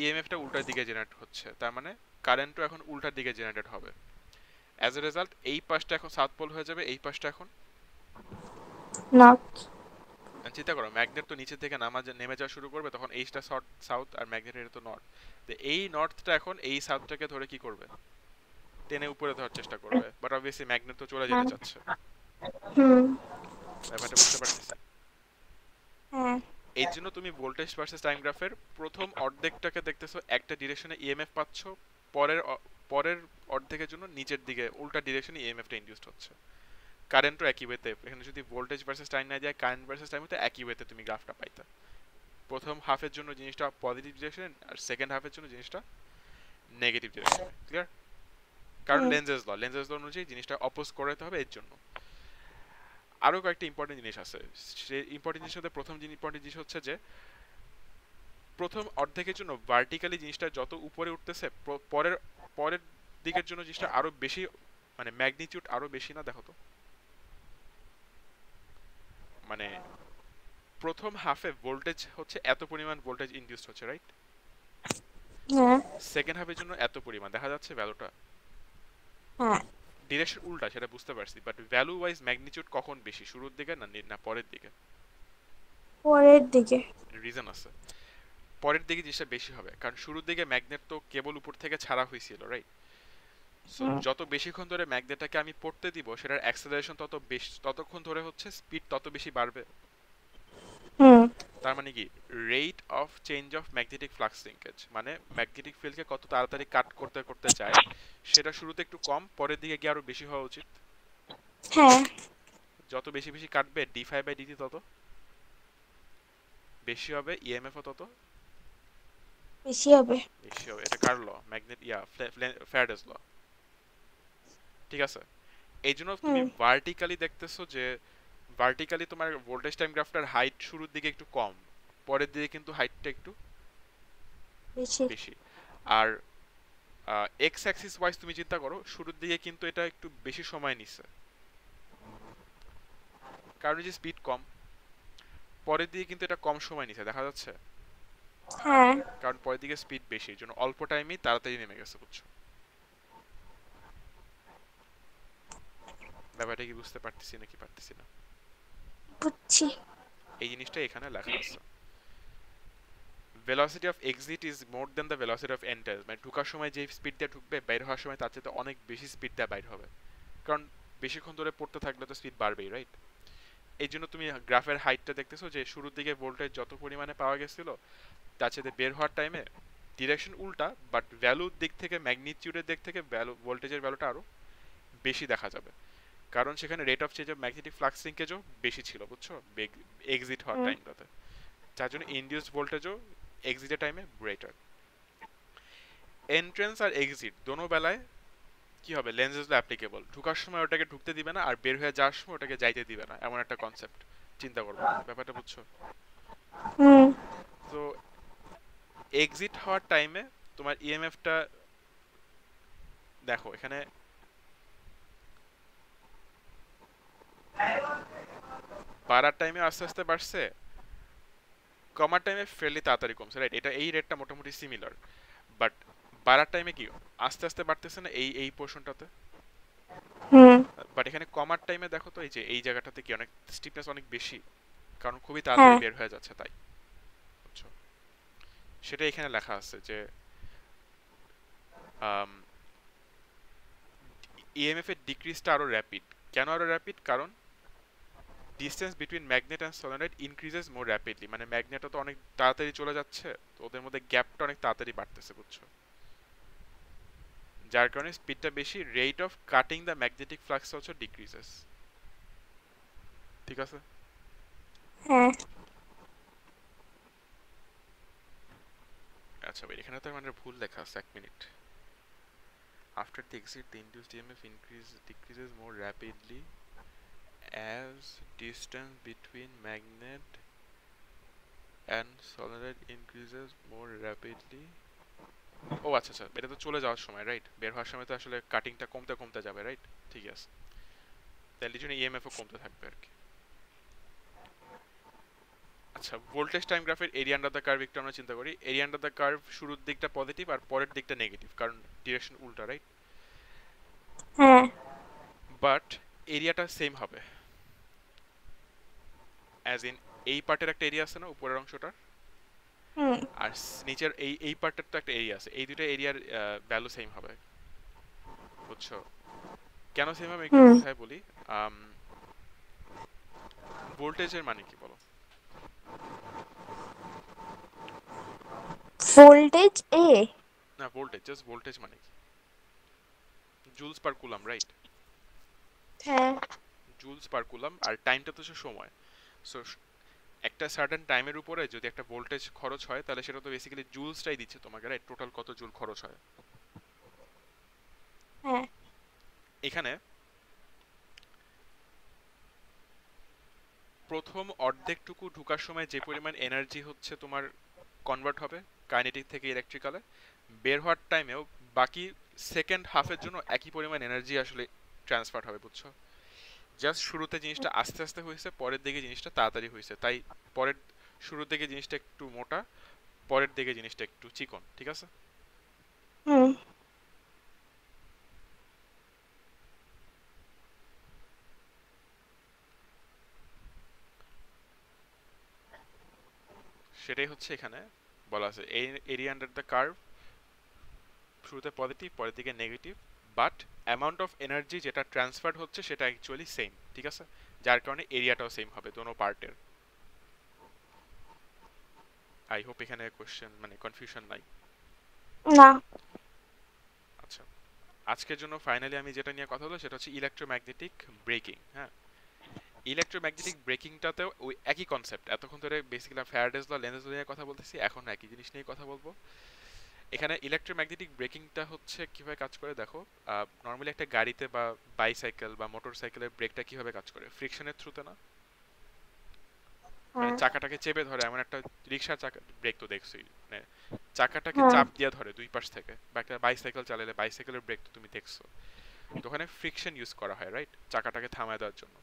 ইএমএফটা উল্টার দিকে জেনারেট হচ্ছে, তার মানে কারেন্টও এখন উল্টার দিকে জেনারেটেড হবে। অ্যাজ এ রেজাল্ট এই পাশটা এখন সাউথ পোল হয়ে যাবে, এই পাশটা এখন নর্থ। চিন্তা করো, ম্যাগনেট তো নিচে থেকে নেমে যাওয়া শুরু করবে, তখন এইটা সাউথ আর ম্যাগনেটের তো নর্থ। তো এই নর্থটা এখন এই সাউথটাকে ধরে কি করবে? টেনে উপরে ধরার চেষ্টা করবে, বাট অবভিয়াসলি ম্যাগনেট তো চলে যেতে হ্যাঁ। চাচ্ছে। হুম। ব্যাপারটা বুঝতে পারতেছি। হ্যাঁ। এই জন্য তুমি ভোল্টেজ ভার্সেস টাইম গ্রাফের প্রথম অর্ধেকটাকে দেখতেছো একটা ডিরেকশনে ইএমএফ পাচ্ছ, পরের অর্ধেকের জন্য নিচের দিকে উল্টা ডিরেকশনে ইএমএফটা ইনডিউসড হচ্ছে। কারেন্টও একই ওয়েতে, এখানে যদি ভোল্টেজ ভার্সেস টাইম না দেয়, কারেন্ট ভার্সেস টাইম হতে একই ওয়েতে তুমি গ্রাফটা পাইতা। প্রথম হাফের জন্য জিনিসটা পজিটিভ ডিরেকশনে, আর সেকেন্ড হাফের জন্য জিনিসটা নেগেটিভ ডিরেকশনে। ক্লিয়ার? কারণ হুম। লেন্সেস ল অনুযায়ী জিনিসটা অপোজ করাতে হবে, এর জন্য। আরো কয়েকটা ইম্পর্টেন্ট জিনিস আছে। সেই ইম্পর্টেন্ট জিনিসের মধ্যে প্রথম ইম্পর্টেন্ট জিনিস হচ্ছে যে প্রথম অর্ধেকের জন্য ভার্টিক্যালি জিনিসটা যত উপরে উঠতেছে, পরের পরের দিকের জন্য জিনিসটা আরো বেশি, মানে ম্যাগনিটিউড আরো বেশি না? দেখো তো, মানে প্রথম হাফে ভোল্টেজ হচ্ছে এত পরিমাণ ভোল্টেজ ইনডিউসড হচ্ছে, রাইট? হ্যাঁ। সেকেন্ড হাফের জন্য এত পরিমাণ দেখা যাচ্ছে ভ্যালুটা। হ্যাঁ। ডিরেকশন উল্টা সেটা বুঝতে পারছি, বাট ভ্যালু ওয়াইজ ম্যাগনিটিউড কখন বেশি, শুরুর দিকে না পরের দিকে? পরের দিকে। রিজন আছে। পরের দিকে জিনিসটা বেশি হবে, কারণ শুরুর দিকে ম্যাগনেট তো কেবল উপর থেকে ছাড়া হয়েছিল, রাইট? সো হুম। যত বেশিক্ষণ ধরে ম্যাগনেটটাকে আমি পড়তে দিব, সেটার অ্যাক্সেলারেশন তত বেশি, ততক্ষণ ধরে হচ্ছে স্পিড তত বেশি বাড়বে। হুম। তার মানে কি, rate of change of magnetic flux linkage, মানে ম্যাগনেটিক ফিল্ডকে কত তাড়াতাড়ি কাট করতে করতে যায়, সেটা শুরুতে একটু কম, পরের দিকে গিয়ে আরো বেশি হওয়া উচিত। হ্যাঁ। যত বেশি বেশি কাটবে d∅dt তত বেশি হবে, ইএমএফও তত বেশি হবে। বেশি হবে। এটা কার ল? Magnet Faraday's law. ঠিক আছে? এই জন্য তুমি হুম, ভার্টিক্যালি দেখতেছো যে ভার্টিক্যালি তোমার ভোল্টেজ টাইম গ্রাফটার হাইট শুরুর দিকে একটু কম, পরের দিকে কিন্তু হাইটটা একটু বেশি। বেশি। আর এক্স অ্যাক্সিস ওয়াইজ তুমি চিন্তা করো, শুরুর দিকে কিন্তু এটা একটু বেশি সময় নিচ্ছে, কারণ যে স্পিড কম। পরের দিকে কিন্তু এটা কম সময় নিচ্ছে, দেখা যাচ্ছে, হ্যাঁ, কারণ পরের দিকে স্পিড বেশি, এই জন্য অল্প টাইমেই তাড়াতাড়ি নেমে গেছে, বুঝছো? ব্যাপারটা কি বুঝতে পারতেছি নাকি পারতেছি না? বুঝছি। এই জিনিসটা এখানে লেখা আছে, velocity of exit is more than the velocity of enter, মানে ঢোকার সময় যে স্পিড দিয়ে ঢুকবে, বের হওয়ার সময় তার চেয়ে অনেক বেশি স্পিড দিয়ে বাইর হবে, কারণ বেশিক্ষণ ধরে পড়তে থাকলে তো স্পিড বাড়বেই, রাইট? এই জন্য তুমি গ্রাফের হাইটটা দেখতেছো যে শুরুর দিকে ভোল্টেজ যত পরিমাণে পাওয়া গেছিল, তার সাথে বের হওয়ার টাইমে ডিরেকশন উল্টা, বাট ভ্যালুর দিক থেকে, ম্যাগনিটিউডের দিক থেকে ভ্যালু, ভোল্টেজের ভ্যালুটা আরো বেশি দেখা যাবে, কারণ সেখানে rate of change of magnetic flux লিঙ্কেজও বেশি ছিল, বুঝছো, এক্সিট হওয়ার হুম, টাইমটাতে, যার জন্য ইনডিউসড ভোল্টেজও এক্সিটের টাইমে গ্রেটার। এন্ট্রেন্স আর এক্সিট দোনো বেলায় কি হবে, লেন্স ইজ অ্যাপ্লিকেবল, ঢুকার সময় ওটাকে ঢুকতে দিবে না, আর বের হয়ে যাওয়ার সময় ওটাকে যাইতে দিবে না, এমন একটা কনসেপ্ট চিন্তা করবা, ব্যাপারটা বুঝছো? হুম, তো এক্সিট হওয়ার টাইমে তোমার ইএমএফটা দেখো এখানে, বাড়ার টাইমে আস্তে আস্তে বাড়ছে, কমার টাইমে ফেরলি তাড়াতাড়ি কমছে, রাইট? এটা এই রেটটা মোটামুটি সিমিলার, বাট বাড়ার টাইমে কি আস্তে আস্তে বাড়তেছে না এই এই পোর্শনটাতে, হুম, বাট এখানে কমার টাইমে দেখো তো এই যে এই জায়গাটাতে কি অনেক স্টিফনেস অনেক বেশি, কারণ খুবই হ্যাঁ, তাড়াতাড়ি বের হয়ে যাচ্ছে তাই, বুঝছো? সেটা এখানে লেখা আছে যে ইএমএফ এর ডিক্রিজটা আরো র্যাপিড। কেন আরো র্যাপিড? কারণ distance between magnet and solenoid increases more rapidly, মানে ম্যাগনেটও তো অনেক তাড়াতাড়ি চলে যাচ্ছে, তো ওদের মধ্যে গ্যাপটা অনেক তাড়াতাড়ি বাড়তেছে, বুঝছো? যার কারণে স্পিডটা বেশি, rate of cutting the magnetic flux also decreases, ঠিক আছে? হ্যাঁ। আচ্ছা ভাই, এখানে তো মানে ভুল লেখা আছে, এক minute. After the exit the induced EMF decreases more rapidly as distance between magnet and solenoid increases more rapidly. ও আচ্ছা আচ্ছা, এটা তো চলে যাওয়ার সময়, রাইট? বের হওয়ার সময় তো আসলে কাটিংটা কমতে কমতে যাবে, রাইট? ঠিক আছে, তাহলে এই জন্য ইএমএফ ও কমতে থাকবে আর কি। আচ্ছা, ভোল্টেজ টাইম গ্রাফের এরিয়া আন্ডার দ্য কার্ভ একটু আমরা চিন্তা করি। এরিয়া আন্ডার দ্য কার্ভ শুরুর দিকটা পজিটিভ আর পরের দিকটা নেগেটিভ, কারণ ডিরেকশন উল্টা, রাইট? হ্যাঁ, বাট এরিয়াটা সেম হবে, অ্যাজ ইন এই পার্টের একটা এরিয়া আছে না উপরের অংশটার, হুম, আর নিচের এই এই পার্টের তো একটা এরিয়া আছে, এই দুটো এরিয়ার ভ্যালু সেম হবে, বুঝছো? কেন সেম হবে একটু হুম। বুঝায় বলি। ভোল্টেজের মানে কি বলো? ভোল্টেজ এ। না, ভোল্টেজ, জাস্ট ভোল্টেজ মানে কি? জুলস পার কুলাম, রাইট? হ্যাঁ, জুলস পার কুলাম, আর টাইমটা তো সময়। সো একটা সার্টেন টাইমের উপরে যদি একটা ভোল্টেজ খরচ হয়, তাহলে সেটা তো বেসিক্যালি জুলসটাই দিচ্ছে তোমাকে, রাইট? টোটাল কত জুল খরচ হয়। হ্যাঁ, এখানে প্রথম অর্ধেকটুকু ঢুকার সময় যে পরিমাণ এনার্জি হচ্ছে তোমার কনভার্ট হবে কাইনেটিক থেকে ইলেকট্রিক্যালে, বের হওয়ার টাইমেও বাকি সেকেন্ড হাফের জন্য একই পরিমাণ এনার্জি আসলে ট্রান্সফার হবে, বুঝছো? জাস্ট শুরুতে জিনিসটা আস্তে আস্তে হয়েছে, পরের দিকে জিনিসটা তাড়াতাড়ি হয়েছে, তাই পরের, শুরুর দিকে জিনিসটা একটু মোটা, পরের দিকে জিনিসটা একটু চিকন, ঠিক আছে? হুম, সেটাই হচ্ছে এখানে বলা আছে, এরিয়া আন্ডার দ্য কার্ভ শুরুতে পজিটিভ, পরের দিকে negative, but amount of energy যেটা ট্রান্সফার হচ্ছে সেটা অ্যাকচুয়ালি সেম, ঠিক আছে? যার কারণে এরিয়াটাও সেম হবে দোনো পার্টের। আই হোপ এখানে কোশ্চেন মানে কনফিউশন নাই। না। আচ্ছা, আজকের জন্য ফাইনালি আমি যেটা নিয়ে কথা বলবো সেটা হচ্ছে ইলেকট্রোম্যাগনেটিক ব্রেকিং। হ্যাঁ, ইলেকট্রোম্যাগনেটিক ব্রেকিংটাতেও ওই একই কনসেপ্ট, এতক্ষণ ধরে বেসিক্যালি ফ্যারাডেজ ল, লেন্জেস ল নিয়ে কথা বলতেছি, এখন একই জিনিস নিয়ে কথা বলবো। এখানে ইলেকট্রোম্যাগনেটিক ব্রেকিংটা হচ্ছে কিভাবে কাজ করে দেখো। নর্মালি একটা গাড়িতে বা বাইসাইকেল বা মোটর সাইকেলের ব্রেকটা কিভাবে কাজ করে, ফ্রিকশনের থ্রুতে না? মানে হ্যাঁ চাকাটাকে চেপে ধরে, এমন একটা রিক্সার চাকা ব্রেক তো দেখছোই, মানে চাকাটাকে হ্যাঁ চাপ দিয়ে ধরে দুই পাশ থেকে, বা একটা বাইসাইকেল চালালে বাইসাইকেলের ব্রেক তো তুমি দেখছো। তো ওখানে ফ্রিকশন ইউজ করা হয়, রাইট, চাকাটাকে থামায় দেওয়ার জন্য।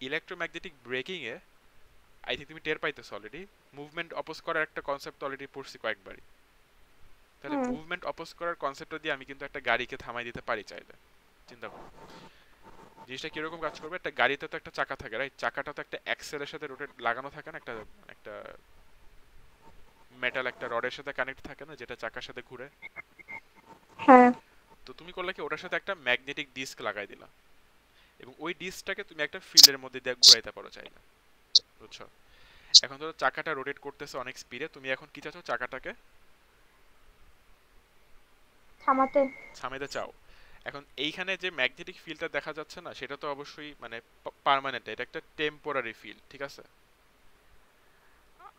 Electromagnetic breaking A I think তুমি টের পাইতেছো অলরেডি, মুভমেন্ট অপোজ করার একটা কনসেপ্ট অলরেডি পড়ছি কয়েকবারই। তাহলে হুম মুভমেন্ট অপোজ করার কনসেপ্টটা দিয়ে আমি কিন্তু একটা গাড়িকে থামাই দিতে পারি চাইলে। চিন্তা করো জিনিসটা কিরকম কাজ করবে। একটা গাড়িতে তো একটা চাকা থাকে, রাইট, চাকাটা তো একটা অ্যাক্সেলের সাথে রোটেট লাগানো থাকে না, একটা একটা মেটাল একটা রডের সাথে কানেক্ট থাকে না, যেটা চাকার সাথে ঘুরে। হ্যাঁ তো তুমি করলে কি, ওটার সাথে একটা ম্যাগনেটিক ডিস্ক লাগাই দিলা, এবং ওই ডিস্কটাকে তুমি একটা ফিল্ডের মধ্যে দিয়ে ঘুরাইতে পারো চাইলে, বুঝছো? এখন ধরো চাকাটা রোটেট করতেছে অনেক স্পিডে, তুমি এখন কি চাচ্ছ, চাকাটাকে থামাতে। থামাইতে চাও। এখন এইখানে যে ম্যাগনেটিক ফিল্ডটা দেখা যাচ্ছে না, সেটা তো অবশ্যই মানে পার্মানেন্ট, এটা একটা টেম্পোরারি ফিল্ড, ঠিক আছে?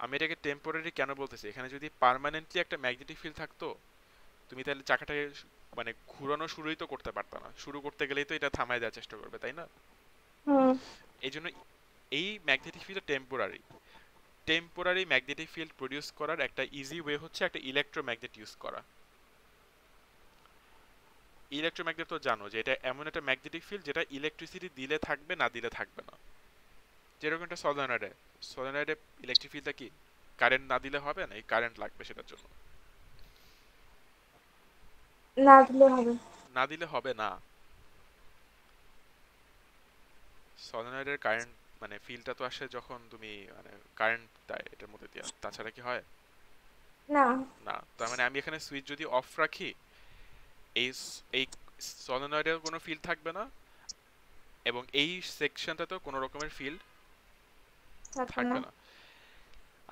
আমি এটাকে টেম্পোরারি কেন বলতেছি, এখানে যদি পার্মানেন্টলি একটা ম্যাগনেটিক ফিল্ড থাকতো, তুমি তাহলে চাকাটাকে মানে ঘুরানো শুরুই তো করতে পারতা না, শুরু করতে গেলেই তো এটা থামায় দেওয়ার চেষ্টা করবে, তাই না? হুম এই জন্য এই magnetic field temporary. Temporary magnetic field produce করার একটা ইজি ওয়ে হচ্ছে একটা ইলেকট্রোম্যাগনেট ইউজ করা। ইলেকট্রোম্যাগনেট তো জানো যে এটা এমন একটা ম্যাগনেটিক ফিল্ড যেটা ইলেকট্রিসিটি দিলে থাকবে, না দিলে থাকবে না। যেরকম একটা সলিনয়েডে, সলিনয়েডে ইলেকট্রিক ফিল্ডটা কি, কারেন্ট না দিলে হবে না, এই কারেন্ট লাগবে সেটার জন্য। না দিলে হবে। না দিলে হবে না, সলিনয়েডের কারেন্ট মানে ফিল্ডটা তো আসে যখন তুমি মানে কারেন্ট দেয় এটার মধ্যে দিয়ে, তাছাড়া কি হয়? না। না। তার মানে আমি এখানে সুইচ যদি অফ রাখি, এই এই সলিনয়েডের কোনো ফিল্ড থাকবে না, এবং এই সেকশনটাতেও কোনো রকমের ফিল্ড থাকবে না। থাকবে না।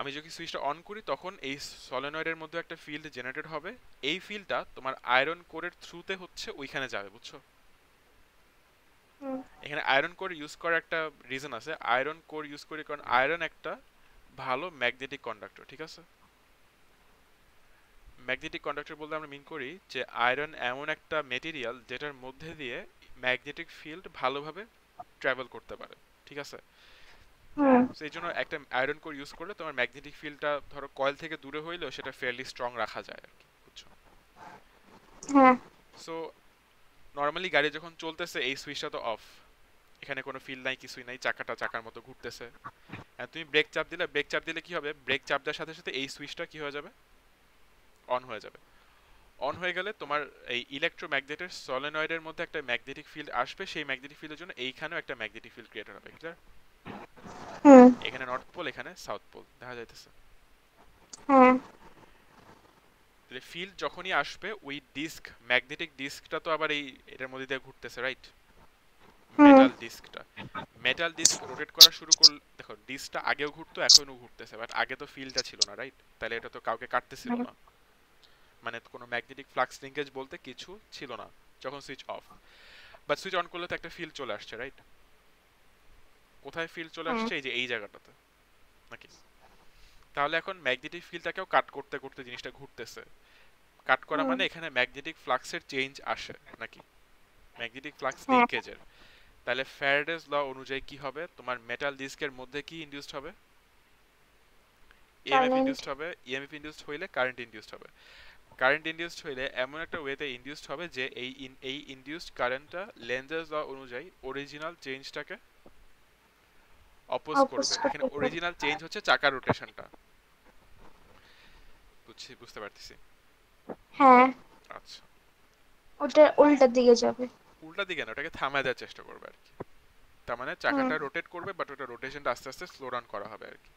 আমি যদি সুইচটা অন করি, তখন এই সলিনয়েডের মধ্যে একটা ফিল্ড জেনারেটেড হবে। এই ফিল্ডটা তোমার আয়রন কোরের থ্রুতে হচ্ছে ওইখানে যাবে, বুঝছো? হুম এখানে আয়রন কোর ইউজ করার একটা রিজন আছে। আয়রন কোর ইউজ করি কারণ আয়রন একটা ভালো ম্যাগনেটিক কন্ডাক্টর, ঠিক আছে? ম্যাগনেটিক কন্ডাক্টর বলতে আমরা মিন করি যে আয়রন এমন একটা মেটেরিয়াল যেটার মধ্যে দিয়ে ম্যাগনেটিক ফিল্ড ভালোভাবে ট্রাভেল করতে পারে, ঠিক আছে? হুম সেই জন্য একটা আয়রন কোর ইউজ করলে তোমার ম্যাগনেটিক ফিল্ডটা ধরো কয়েল থেকে দূরে হইলেও সেটা ফেয়ারলি স্ট্রং রাখা যায় আর কি, বুঝছো? হ্যাঁ সো নর্মালি গাড়ি যখন চলতেছে এই সুইচটা তো অফ, এখানে কোনো ফিল নাই, কিছুই নাই, চাকাটা চাকার মতো ঘুরতেছে। আর তুমি ব্রেক চাপ দিলে, ব্রেক চাপ দিলে কি হবে, ব্রেক চাপ দেওয়ার সাথে সাথে এই সুইচটা কি হয়ে যাবে, অন হয়ে যাবে। অন হয়ে গেলে তোমার এই ইলেকট্রোম্যাগনেটের সলিনয়েডের মধ্যে একটা ম্যাগনেটিক ফিল্ড আসবে, সেই ম্যাগনেটিক ফিল্ডের জন্য এইখানেও একটা ম্যাগনেটিক ফিল্ড ক্রিয়েট হবে, ক্লিয়ার? হুম এখানে নর্থ পোল, এখানে সাউথ পোল দেখা যাইতেছে। হ্যাঁ তাহলে ফিল্ড যখনই আসবে, ওই ডিস্ক, ম্যাগনেটিক ডিস্কটা তো আবার এই এটার মধ্যে দিয়ে ঘুরতেছে, রাইট? হুম মেটাল ডিস্কটা, মেটাল ডিস্ক রোটেট করা শুরু করলে, দেখো ডিস্কটা আগেও ঘুরতো এখনো ঘুরতেছে, বাট আগে তো ফিল্ডটা ছিল না, রাইট? তাহলে এটা তো কাউকে কাটতেছিল না, মানে কোনো ম্যাগনেটিক ফ্লাক্স লিঙ্কেজ বলতে কিছু ছিল না যখন switch off. But switch on করলে তো একটা ফিল্ড চলে আসছে, রাইট? কোথায় ফিল্ড চলে হ্যাঁ আসছে, এই যে এই জায়গাটাতে, নাকি? তাহলে এখন ম্যাগনেটিক ফিল্ডটাকেও কাট করতে করতে জিনিসটা ঘুরতেছে। কাট করা হুম মানে এখানে ম্যাগনেটিক ফ্লাক্সের চেঞ্জ আসে, নাকি? ম্যাগনেটিক ফ্লাক্স হ্যাঁ লিঙ্কেজের। তাহলে ফ্যারাডেস ল অনুযায়ী কি হবে, তোমার মেটাল ডিস্কের মধ্যে কি ইনডিউসড হবে, ইএমএফ কারেন্ট। ইনডিউসড হবে। ইএমএফ ইনডিউসড হইলে কারেন্ট ইনডিউসড হবে। কারেন্ট ইনডিউসড হইলে এমন একটা ওয়েতে ইনডিউসড হবে যে এই ইনডিউসড কারেন্টটা লেন্জেস ল অনুযায়ী অরিজিনাল চেঞ্জটাকে অপোজ অপোজ করবে। এখানে করতে পারে। অরিজিনাল চেঞ্জ হচ্ছে চাকার রোটেশনটা, বুঝতে পারতেছি। হ্যাঁ আচ্ছা, ওটা উল্টা দিকে যাবে। উল্টা দিকে না, ওটাকে থামায় দেওয়ার চেষ্টা করবে আর কি। তার মানে হুম চাকাটা রোটেট করবে, বাট ওটা রোটেশনটা আস্তে আস্তে স্লো ডাউন করা হবে আর কি।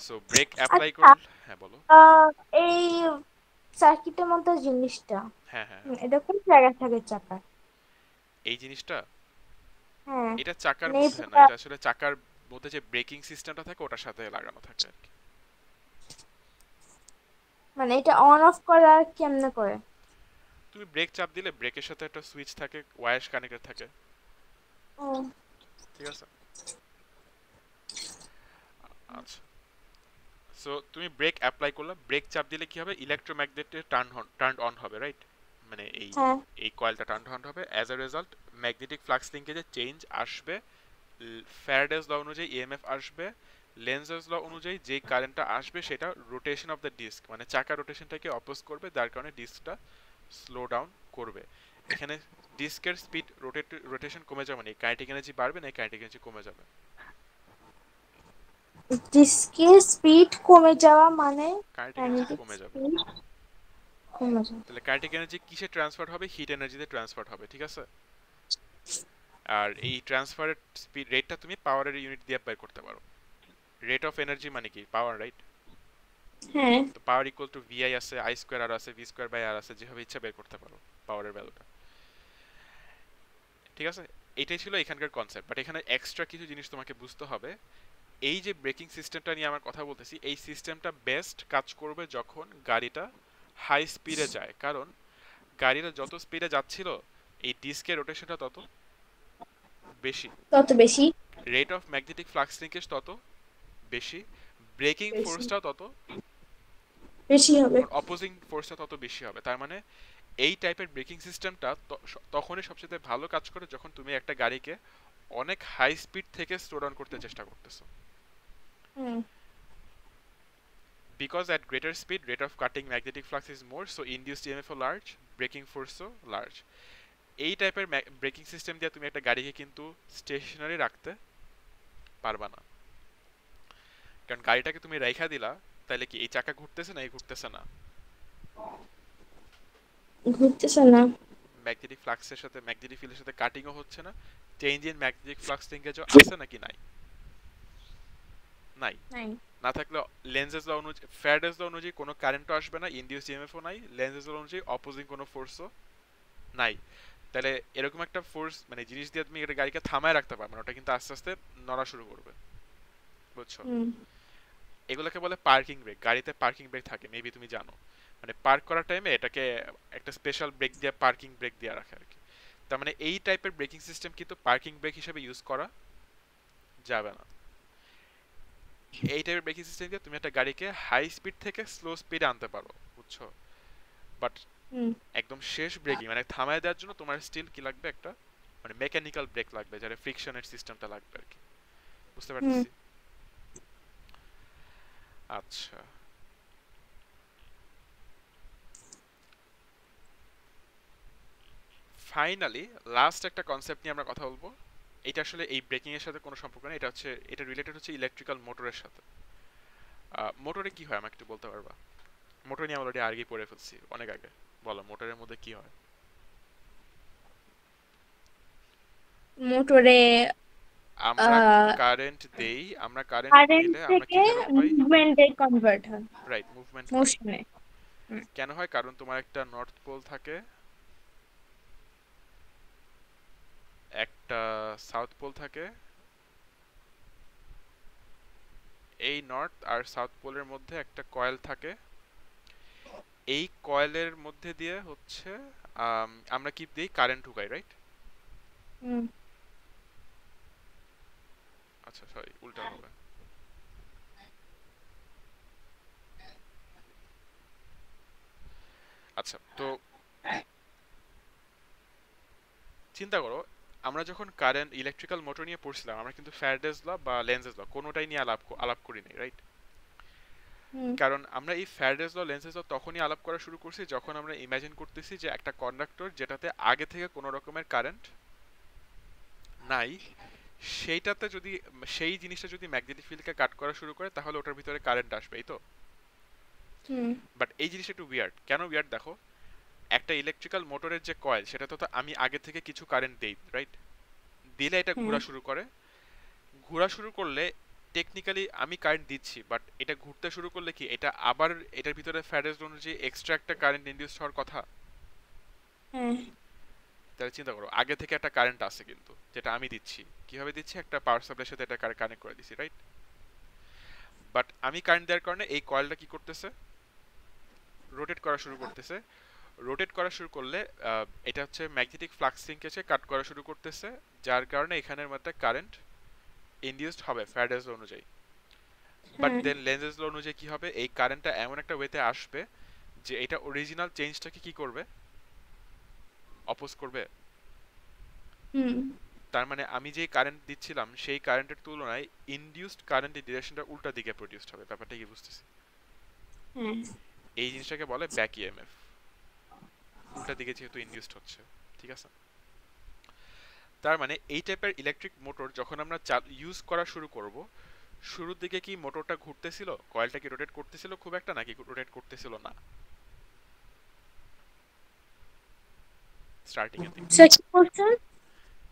সো ব্রেক অ্যাপ্লাই আচ্ছা। করলে, হ্যাঁ বলো। আহ, এই সার্কিটের মতো জিনিসটা, হ্যাঁ হ্যাঁ হ্যাঁ। এটা কোন জায়গায় থাকে চাকার? এই জিনিসটা, হ্যাঁ এটা চাকার মানে এই মধ্যে না, পুরা- এটা আসলে চাকার মধ্যে যে ব্রেকিং সিস্টেমটা থাকে ওটার সাথে লাগানো থাকে আর কি। মানে এটা অন অফ করা কেমনে করে? তুমি ব্রেক চাপ দিলে ব্রেকের সাথে একটা সুইচ থাকে, ওয়্যার কানেক্টেড থাকে, ও ঠিক আছে? আচ্ছা, সো তুমি ব্রেক অ্যাপ্লাই করলে, ব্রেক চাপ দিলে কি হবে, ইলেকট্রোম্যাগনেটের টার্ন অন হবে, রাইট? মানে এই হ্যাঁ। এই কয়েলটা টার্ন অন হবে, as a result magnetic flux লিঙ্কেজে চেঞ্জ আসবে, ফ্যারাডেস ল অনুযায়ী ইএমএফ আসবে, লেন্জেস ল অনুযায়ী যে কারেন্টটা আসবে সেটা রোটেশন অফ দ্য ডিস্ক, মানে চাকা রোটেশনটাকে অপোজ করবে, যার কারণে ডিস্কটা স্লো ডাউন করবে। এখানে ডিস্কের স্পিড রোটেশন কমে যাবে, না কাইনেটিক এনার্জি বাড়বে, না কাইনেটিক এনার্জি কমে যাবে। ডিস্কের স্পিড কমে যাওয়া মানে কাইনেটিক এনার্জি কাইনেটিক কমে যাবে। স্পিড কমে যাওয়া। তাহলে কাইনেটিক এনার্জি কিসে ট্রান্সফার হবে, হিট এনার্জিতে ট্রান্সফার হবে, ঠিক আছে? আর এই ট্রান্সফারের স্পিড রেটটা তুমি পাওয়ারের ইউনিট দিয়ে বের করতে পারো। রেট অফ এনার্জি মানে কি, পাওয়ার, রাইট? হ্যাঁ। তো পাওয়ার ইকুয়াল টু ভিআই আছে, আই স্কোয়ার আর আছে, ভি স্কোয়ার বাই আর আছে, যেভাবে ইচ্ছা বের করতে পারো পাওয়ারের ভ্যালুটা, ঠিক আছে? এটাই ছিল এখানকার কনসেপ্ট, বাট এখানে এক্সট্রা কিছু জিনিস তোমাকে বুঝতে হবে। এই যে ব্রেকিং সিস্টেমটা নিয়ে আমার কথা বলতেছি, এই সিস্টেমটা বেস্ট কাজ করবে যখন গাড়িটা হাই স্পিডে যায়, কারণ গাড়িটা যত স্পিডে যাচ্ছিল এই ডিস্কের রোটেশনটা তত বেশি, তত বেশি। Rate of magnetic flux linkage তত বেশি, ব্রেকিং বেশি ফোর্সটাও তত, বেশি হবে। তোমার অপোজিং ফোর্সটা তত বেশি হবে। তার মানে এই টাইপের ব্রেকিং সিস্টেমটা তখনই সবচেয়ে ভালো কাজ করে যখন তুমি একটা গাড়িকে অনেক হাই স্পিড থেকে স্লো ডাউন করতে চেষ্টা করতেছো। হুম। Because at greater speed, rate of cutting magnetic flux is more, so induced EMF large, braking force large. এই টাইপের ব্রেকিং সিস্টেম দিয়ে তুমি একটা গাড়িকে কিন্তু স্টেশনারি রাখতে পারবা না, কারণ গাড়িটাকে তুমি রাইখা দিলা, তাহলে কি এই চাকা ঘুরতেছে না, এই ঘুরতেছে না, ঘুরতেছে না। ম্যাগনেটিক ফ্লাক্সের সাথে, ম্যাগনেটিক ফিল্ডের সাথে কাটিংও হচ্ছে না, চেঞ্জ ইন ম্যাগনেটিক ফ্লাক্স লিঙ্কেজও আছে নাকি নাই, নাই। নাই। না থাকলে লেন্সেস ল অনুযায়ী, ফ্যারাডেস ল অনুযায়ী কোনো কারেন্টও আসবে না, ইনডিউস ইএমএফও নাই, লেন্সেস ল অনুযায়ী অপোজিং কোনো ফোর্সও নাই। তাহলে এরকম একটা ফোর্স, মানে জিনিস দিয়ে তুমি একটা গাড়িকে থামায় রাখতে পারবে না, ওটা কিন্তু আস্তে আস্তে নড়া শুরু করবে, বুঝছো? হুম। এগুলোকে বলে পার্কিং ব্রেক। গাড়িতে পার্কিং ব্রেক থাকে, মেবি তুমি জানো, মানে পার্ক করার টাইমে এটাকে একটা স্পেশাল ব্রেক দিয়ে পার্কিং ব্রেক দিয়ে রাখে আর কি। তার মানে এই টাইপের ব্রেকিং সিস্টেম কিন্তু পার্কিং ব্রেক হিসেবে ইউজ করা যাবে না। এই টাইপের ব্রেকিং সিস্টেম দিয়ে তুমি একটা গাড়িকে হাই স্পিড থেকে স্লো স্পিডে আনতে পারো, বুঝছো? বাট হুম। একদম শেষ ব্রেকিং মানে থামায় দেওয়ার জন্য তোমার স্টিল কি লাগবে, একটা মানে মেকানিক্যাল ব্রেক লাগবে, যারা ফ্রিকশনের সিস্টেমটা লাগবে আর কি, বুঝতে হুম। পারতেছি? আচ্ছা, ফাইনালি লাস্ট একটা কনসেপ্ট নিয়ে আমরা কথা বলবো। এটা আসলে এই ব্রেকিং এর সাথে কোনো সম্পর্ক নেই, এটা হচ্ছে, এটা রিলেটেড হচ্ছে ইলেকট্রিক্যাল মোটরের সাথে। মোটরে কি হয় আমাকে একটু বলতে পারবা? মোটর নিয়ে আমরা অলরেডি আগে পড়ে ফেলছি অনেক আগে, বলো মোটরের মধ্যে কি হয়? মোটরে আমরা কারেন্ট দেই, আমরা কারেন্ট কারেন্ট দিলে আমরা কি থেকে ফেরত পাই? মুভমেন্টে কনভার্ট হয়, রাইট, মুভমেন্ট হয়। মোশনে। কেন হয়? কারণ তোমার একটা নর্থ পোল থাকে, একটা সাউথ পোল থাকে, এই নর্থ আর সাউথ পোলের মধ্যে একটা কয়েল থাকে, এই কয়েলের মধ্যে দিয়ে হচ্ছে আমরা কি দিই, কারেন্ট ঢুকাই, রাইট? হুম। আচ্ছা সরি, উল্টা হবে। আচ্ছা, তো চিন্তা করো, আমরা যখন কারেন্ট ইলেকট্রিক্যাল মোটর নিয়ে পড়ছিলাম, আমরা কিন্তু ফ্যারাডেস ল বা লেন্সেস ল কোনোটাই নিয়ে আলাপ করিনি, রাইট? হুম। কারণ আমরা এই ফ্যারাডেস ল, লেন্সেস ল তখনই আলাপ করা শুরু করছি যখন আমরা ইমাজিন করতেছি যে একটা কন্ডাক্টর যেটাতে আগে থেকে কোনো রকমের কারেন্ট নাই, সেইটাতে যদি, সেই জিনিসটা যদি ম্যাগনেটিক ফিল্ডকে কাট করা শুরু করে তাহলে ওটার ভিতরে কারেন্ট আসবে, এই তো? হুম। বাট এই জিনিসটা একটু উইয়ার্ড। কেন উইয়ার্ড দেখো, একটা ইলেকট্রিক্যাল মোটরের যে কয়েল সেটা তো আমি আগে থেকে কিছু কারেন্ট দেই, রাইট? দিলে এটা হ্যাঁ। ঘোরা শুরু করে, ঘোরা শুরু করলে টেকনিক্যালি আমি কারেন্ট দিচ্ছি, বাট এটা ঘুরতে শুরু করলে কি এটা আবার এটার ভিতরে ফ্যারাডেস ল অনুযায়ী এক্সট্রা একটা কারেন্ট ইনডিউস হওয়ার কথা। হ্যাঁ। তাহলে চিন্তা করো, আগে থেকে একটা কারেন্ট আছে কিন্তু যেটা আমি দিচ্ছি, কিভাবে দিচ্ছি, একটা পাওয়ার সাপ্লাইয়ের সাথে এটা কানেক্ট করে দিছি, রাইট? বাট আমি কারেন্ট দেওয়ার কারণে এই কয়েলটা কি করতেছে, রোটেট করা শুরু করতেছে। রোটেট করা শুরু করলে এটা হচ্ছে ম্যাগনেটিক ফ্লাক্স লিঙ্কেজে কাট করা শুরু করতেছে, যার কারণে এখানের মধ্যে কারেন্ট ইনডিউসড হবে ফ্যারাডেস ল অনুযায়ী। বাট হ্যাঁ। দেন লেন্সেজ ল অনুযায়ী কি হবে, এই কারেন্টটা এমন একটা ওয়েতে আসবে যে এটা অরিজিনাল চেঞ্জটাকে কি করবে, অপোজ করবে। হুম। তার মানে আমি যে কারেন্ট দিচ্ছিলাম সেই কারেন্টের তুলনায় ইনডিউসড কারেন্টের ডিরেকশনটা উল্টা দিকে প্রডিউসড হবে। ব্যাপারটা কি বুঝতেছি? হ্যাঁ। এই জিনিসটাকে বলে ব্যাক ইএমএফ, উল্টা দিকে যেহেতু ইনডিউসড হচ্ছে। ঠিক আছে? তার মানে এই টাইপের ইলেকট্রিক মোটর যখন আমরা ইউজ করা শুরু করব, শুরুর দিকে কি মোটরটা ঘুরতেছিল, কয়েলটা কি রোটেট করতেছিল খুব একটা, নাকি রোটেট করতেছিল না স্টার্টিং এর দিকে? স্যার কি বলছেন?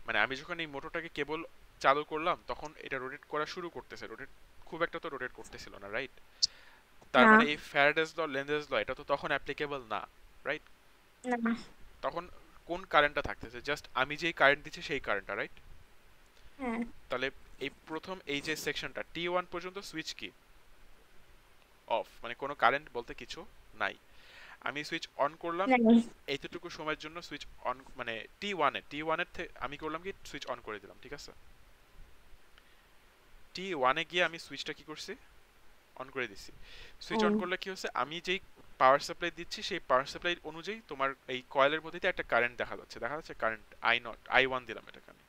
মানে আমি যখন এই মোটরটাকে কেবল চালু করলাম তখন এটা রোটেট করা শুরু করতেছে, রোটেট খুব একটা তো রোটেট করতেছিল না, রাইট? তার না। মানে এই ফ্যারাডেস ল লেন্জেস ল এটা তো তখন অ্যাপ্লিকেবল না, রাইট? না। তখন কোন কারেন্টটা থাকতেছে, জাস্ট আমি যেই কারেন্ট দিচ্ছি সেই কারেন্টটা, রাইট? হ্যাঁ। তাহলে এই প্রথম এই যে সেকশনটা T1 পর্যন্ত সুইচ কি অফ, মানে কোনো কারেন্ট বলতে কিছু নাই। আমি সুইচ অন করলাম, নাই। এইটুকু সময়ের জন্য সুইচ অন, মানে টি ওয়ানের থেকে আমি করলাম কি সুইচ অন করে দিলাম, ঠিক আছে? T1 গিয়ে আমি সুইচটা কি করছি, অন করে দিছি। Switch on on. করলে কি হচ্ছে, আমি যেই পাওয়ার সাপ্লাই দিচ্ছি সেই পাওয়ার সাপ্লাই অনুযায়ী তোমার এই কয়েলের মধ্যে একটা কারেন্ট দেখা যাচ্ছে কারেন্ট I0 I1 দিলাম এটাকে আমি।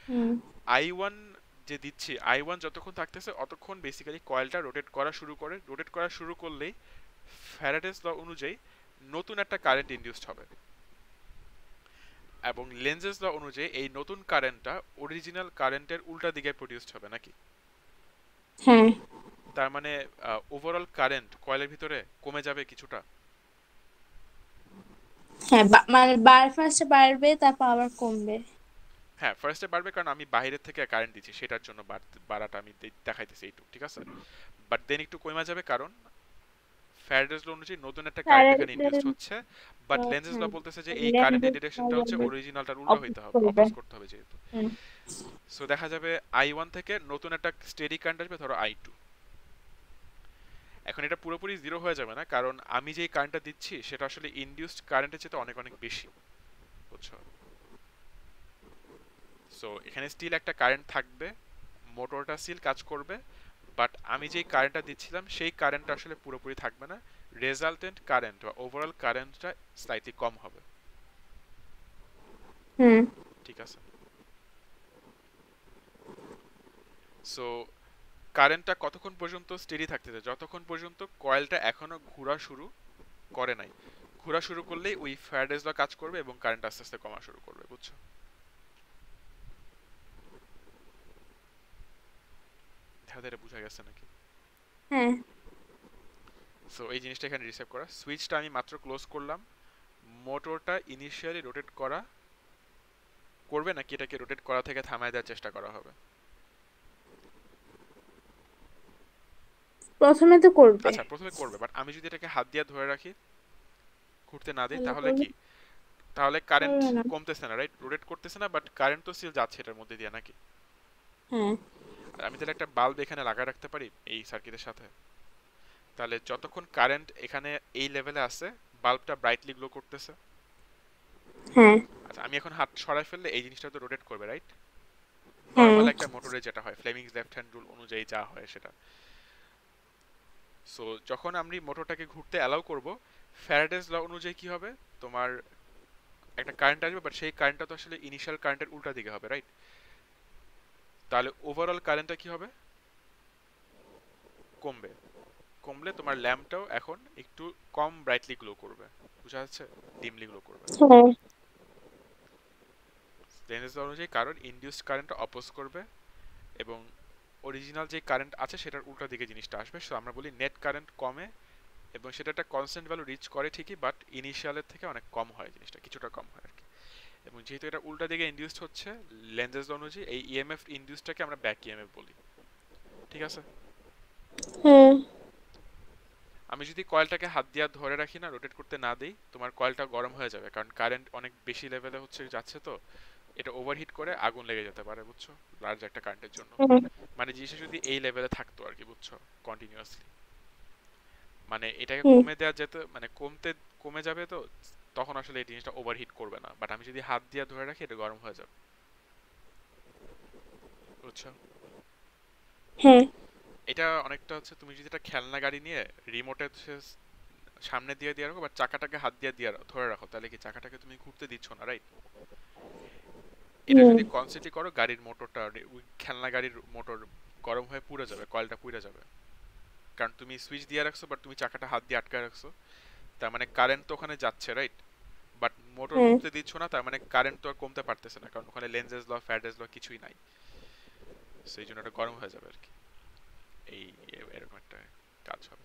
হুম। I1 যে দিচ্ছি, I1 যতক্ষণ থাকতেছে অতক্ষণ বেসিক্যালি কয়েলটা রোটেট করা শুরু করে, রোটেট করা শুরু করলেই ফ্যারাডেস ল অনুযায়ী নতুন একটা কারেন্ট ইনডিউসড হবে, এবং লেন্জেস ল অনুযায়ী এই নতুন কারেন্টটা অরিজিনাল কারেন্টের উল্টা দিকে প্রডিউসড হবে, নাকি? হ্যাঁ। তার মানে ওভারঅল কারেন্ট কয়েলের ভিতরে কমে যাবে কিছুটা। হ্যাঁ, মানে ফার্স্টে বাড়বে, তারপর আবার কমবে। হ্যাঁ, ফার্স্টে বাড়বে কারণ আমি বাইরের থেকে কারেন্ট দিচ্ছি, সেটার জন্য বাড়াটা আমি দেখাইতেছি এইটুকু, ঠিক আছে? বাট দেন একটু কমে যাবে কারণ ফ্যারাডেস ল অনুযায়ী নতুন একটা কারেন্ট এখানে কারেন্টের। ইনডিউসড হচ্ছে। বাট লেন্সেস ল বলতেছে যে এই কারেন্টের লেন্সের ডিরেকশনটা হচ্ছে অরিজিনালটার উল্টো অপোজ হইতে হবে, করবে। অপোজ করতে হবে যেহেতু। হুম। সো দেখা যাবে I1 থেকে নতুন একটা স্টেডি কারেন্ট আসবে, ধরো I2। এখন এটা পুরোপুরি জিরো হয়ে যাবে না, কারণ আমি যেই কারেন্টটা দিচ্ছি সেটা আসলে ইনডিউসড কারেন্টের চেয়ে অনেক অনেক বেশি, বুঝছো? সো এখানে স্টিল একটা কারেন্ট থাকবে, মোটরটা স্টিল কাজ করবে, বাট আমি যেই কারেন্টটা দিচ্ছিলাম সেই কারেন্টটা আসলে পুরোপুরি থাকবে না, রেজাল্টেন্ট কারেন্ট বা ওভারঅল কারেন্টটা স্লাইটলি কম হবে। হুম। ঠিক আছে? সো কারেন্টটা কতক্ষণ পর্যন্ত স্টেডি থাকতেছে, যতক্ষণ পর্যন্ত কয়েলটা এখনো ঘোরা শুরু করে নাই। ঘোরা শুরু করলেই ওই ফ্যারাডেস ল কাজ করবে এবং কারেন্ট আস্তে আস্তে কমা শুরু করবে, বুঝছো? ধাঁধা বোঝা গেছে নাকি? হ্যাঁ। সো এই জিনিসটা এখানে রিসেভ করা, সুইচটা আমি মাত্র ক্লোজ করলাম, মোটরটা ইনিশিয়ালি রোটেট করা করবে নাকি এটাকে রোটেট করা থেকে থামায় দেওয়ার চেষ্টা করা হবে? প্রথমে তো করবে। আচ্ছা, প্রথমে করবে, বাট আমি যদি এটাকে হাত দিয়ে ধরে রাখি, ঘুরতে না দিই, তাহলে তাহলে করবে। কি? তাহলে কারেন্ট করবে না। কমতেছে না, রাইট? রোটেট করতেছে না, বাট কারেন্ট তো স্টিল যাচ্ছে এটার মধ্যে দিয়ে, নাকি? হ্যাঁ। আর আমি তাহলে একটা বাল্ব এখানে লাগায় রাখতে পারি এই সার্কিটের সাথে, তাহলে যতক্ষণ কারেন্ট এখানে এই লেভেলে আছে বাল্বটা ব্রাইটলি গ্লো করতেছে। হ্যাঁ। আচ্ছা, আমি এখন হাত সরাই ফেললে এই জিনিসটা তো রোটেট করবে, রাইট? হ্যাঁ। নর্মাল একটা মোটরে যেটা হয়, ফ্লেমিংস লেফট হ্যান্ড রুল অনুযায়ী যা হয় সেটা। সো যখন আমি মোটরটাকে ঘুরতে অ্যালাউ করব, ফ্যারাডেস ল অনুযায়ী কি হবে, তোমার একটা কারেন্ট আসবে, বাট সেই কারেন্টটা তো আসলে ইনিশিয়াল কারেন্টের উল্টা দিকে হবে, রাইট? তাহলে ওভারঅল কারেন্টটা কি হবে, কমবে। কমলে তোমার ল্যাম্পটাও এখন একটু কম ব্রাইটলি গ্লো করবে, বুঝা যাচ্ছে? ডিমলি গ্লো করবে। হ্যাঁ। লেন্স অনুযায়ী কারণ ইনডিউসড কারেন্টটা অপোজ করবে এবং অরিজিনাল যে কারেন্ট আছে সেটার উল্টা দিকে জিনিসটা আসবে। সো আমরা বলি নেট কারেন্ট কমে এবং সেটা একটা কনস্ট্যান্ট ভ্যালু রিচ করে ঠিকই, বাট ইনিশিয়ালের থেকে অনেক কম হয়, জিনিসটা কিছুটা কম হয় আর কি। এবং যেহেতু এটা উল্টা দিকে ইনডিউসড হচ্ছে লেন্সেস অনুযায়ী, এই ইএমএফ ইনডিউসডটাকে আমরা ব্যাক ইএমএফ বলি, ঠিক আছে? হ্যাঁ। আমি যদি কয়েলটাকে হাত দিয়ে ধরে রাখি না, রোটেট করতে না দিই, তোমার কয়েলটা গরম হয়ে যাবে, কারণ কারেন্ট অনেক বেশি লেভেলে হচ্ছে যাচ্ছে, তো এটা ওভারহিট করে আগুন লেগে যেতে পারে, বুঝছো? লার্জ একটা কারেন্টের জন্য। হ্যাঁ। মানে জিনিসটা যদি এই লেভেলে থাকতো আর কি, বুঝছো? কন্টিনিউয়াসলি, মানে এটাকে হুম। কমে দেওয়া যেত, মানে কমে যাবে তো, তখন আসলে এই জিনিসটা ওভারহিট করবে না। বাট আমি যদি হাত দিয়ে ধরে রাখি এটা গরম হয়ে যাবে, বুঝছো? হ্যাঁ। এটা অনেকটা হচ্ছে তুমি যদি একটা খেলনা গাড়ি নিয়ে রিমোটে সামনে দিয়ে দিয়ে রাখো বা চাকাটাকে হাত দিয়ে দিয়ে ধরে রাখো, তাহলে কি চাকাটাকে তুমি ঘুরতে দিচ্ছ না, রাইট? এটা হুম। যদি কনসেন্ট্রি করো, গাড়ির মোটরটা, ওই খেলনা গাড়ির মোটর গরম হয়ে পুড়ে যাবে, কয়েলটা পুড়ে যাবে। কারণ তুমি সুইচ দিয়ে রাখছো বাট তুমি চাকাটা হাত দিয়ে আটকে রাখছো, তার মানে কারেন্ট তো ওখানে যাচ্ছে, রাইট? বাট মোটর হুম। ঘুরতে দিচ্ছ না, তার মানে কারেন্ট তো আর কমতে পারতেছে না, কারণ ওখানে লেনজেস ল, ফ্যারাডেস ল কিছুই নাই। সেই জন্য এটা গরম হয়ে যাবে আর কি। এই এরকম একটা কাজ হবে।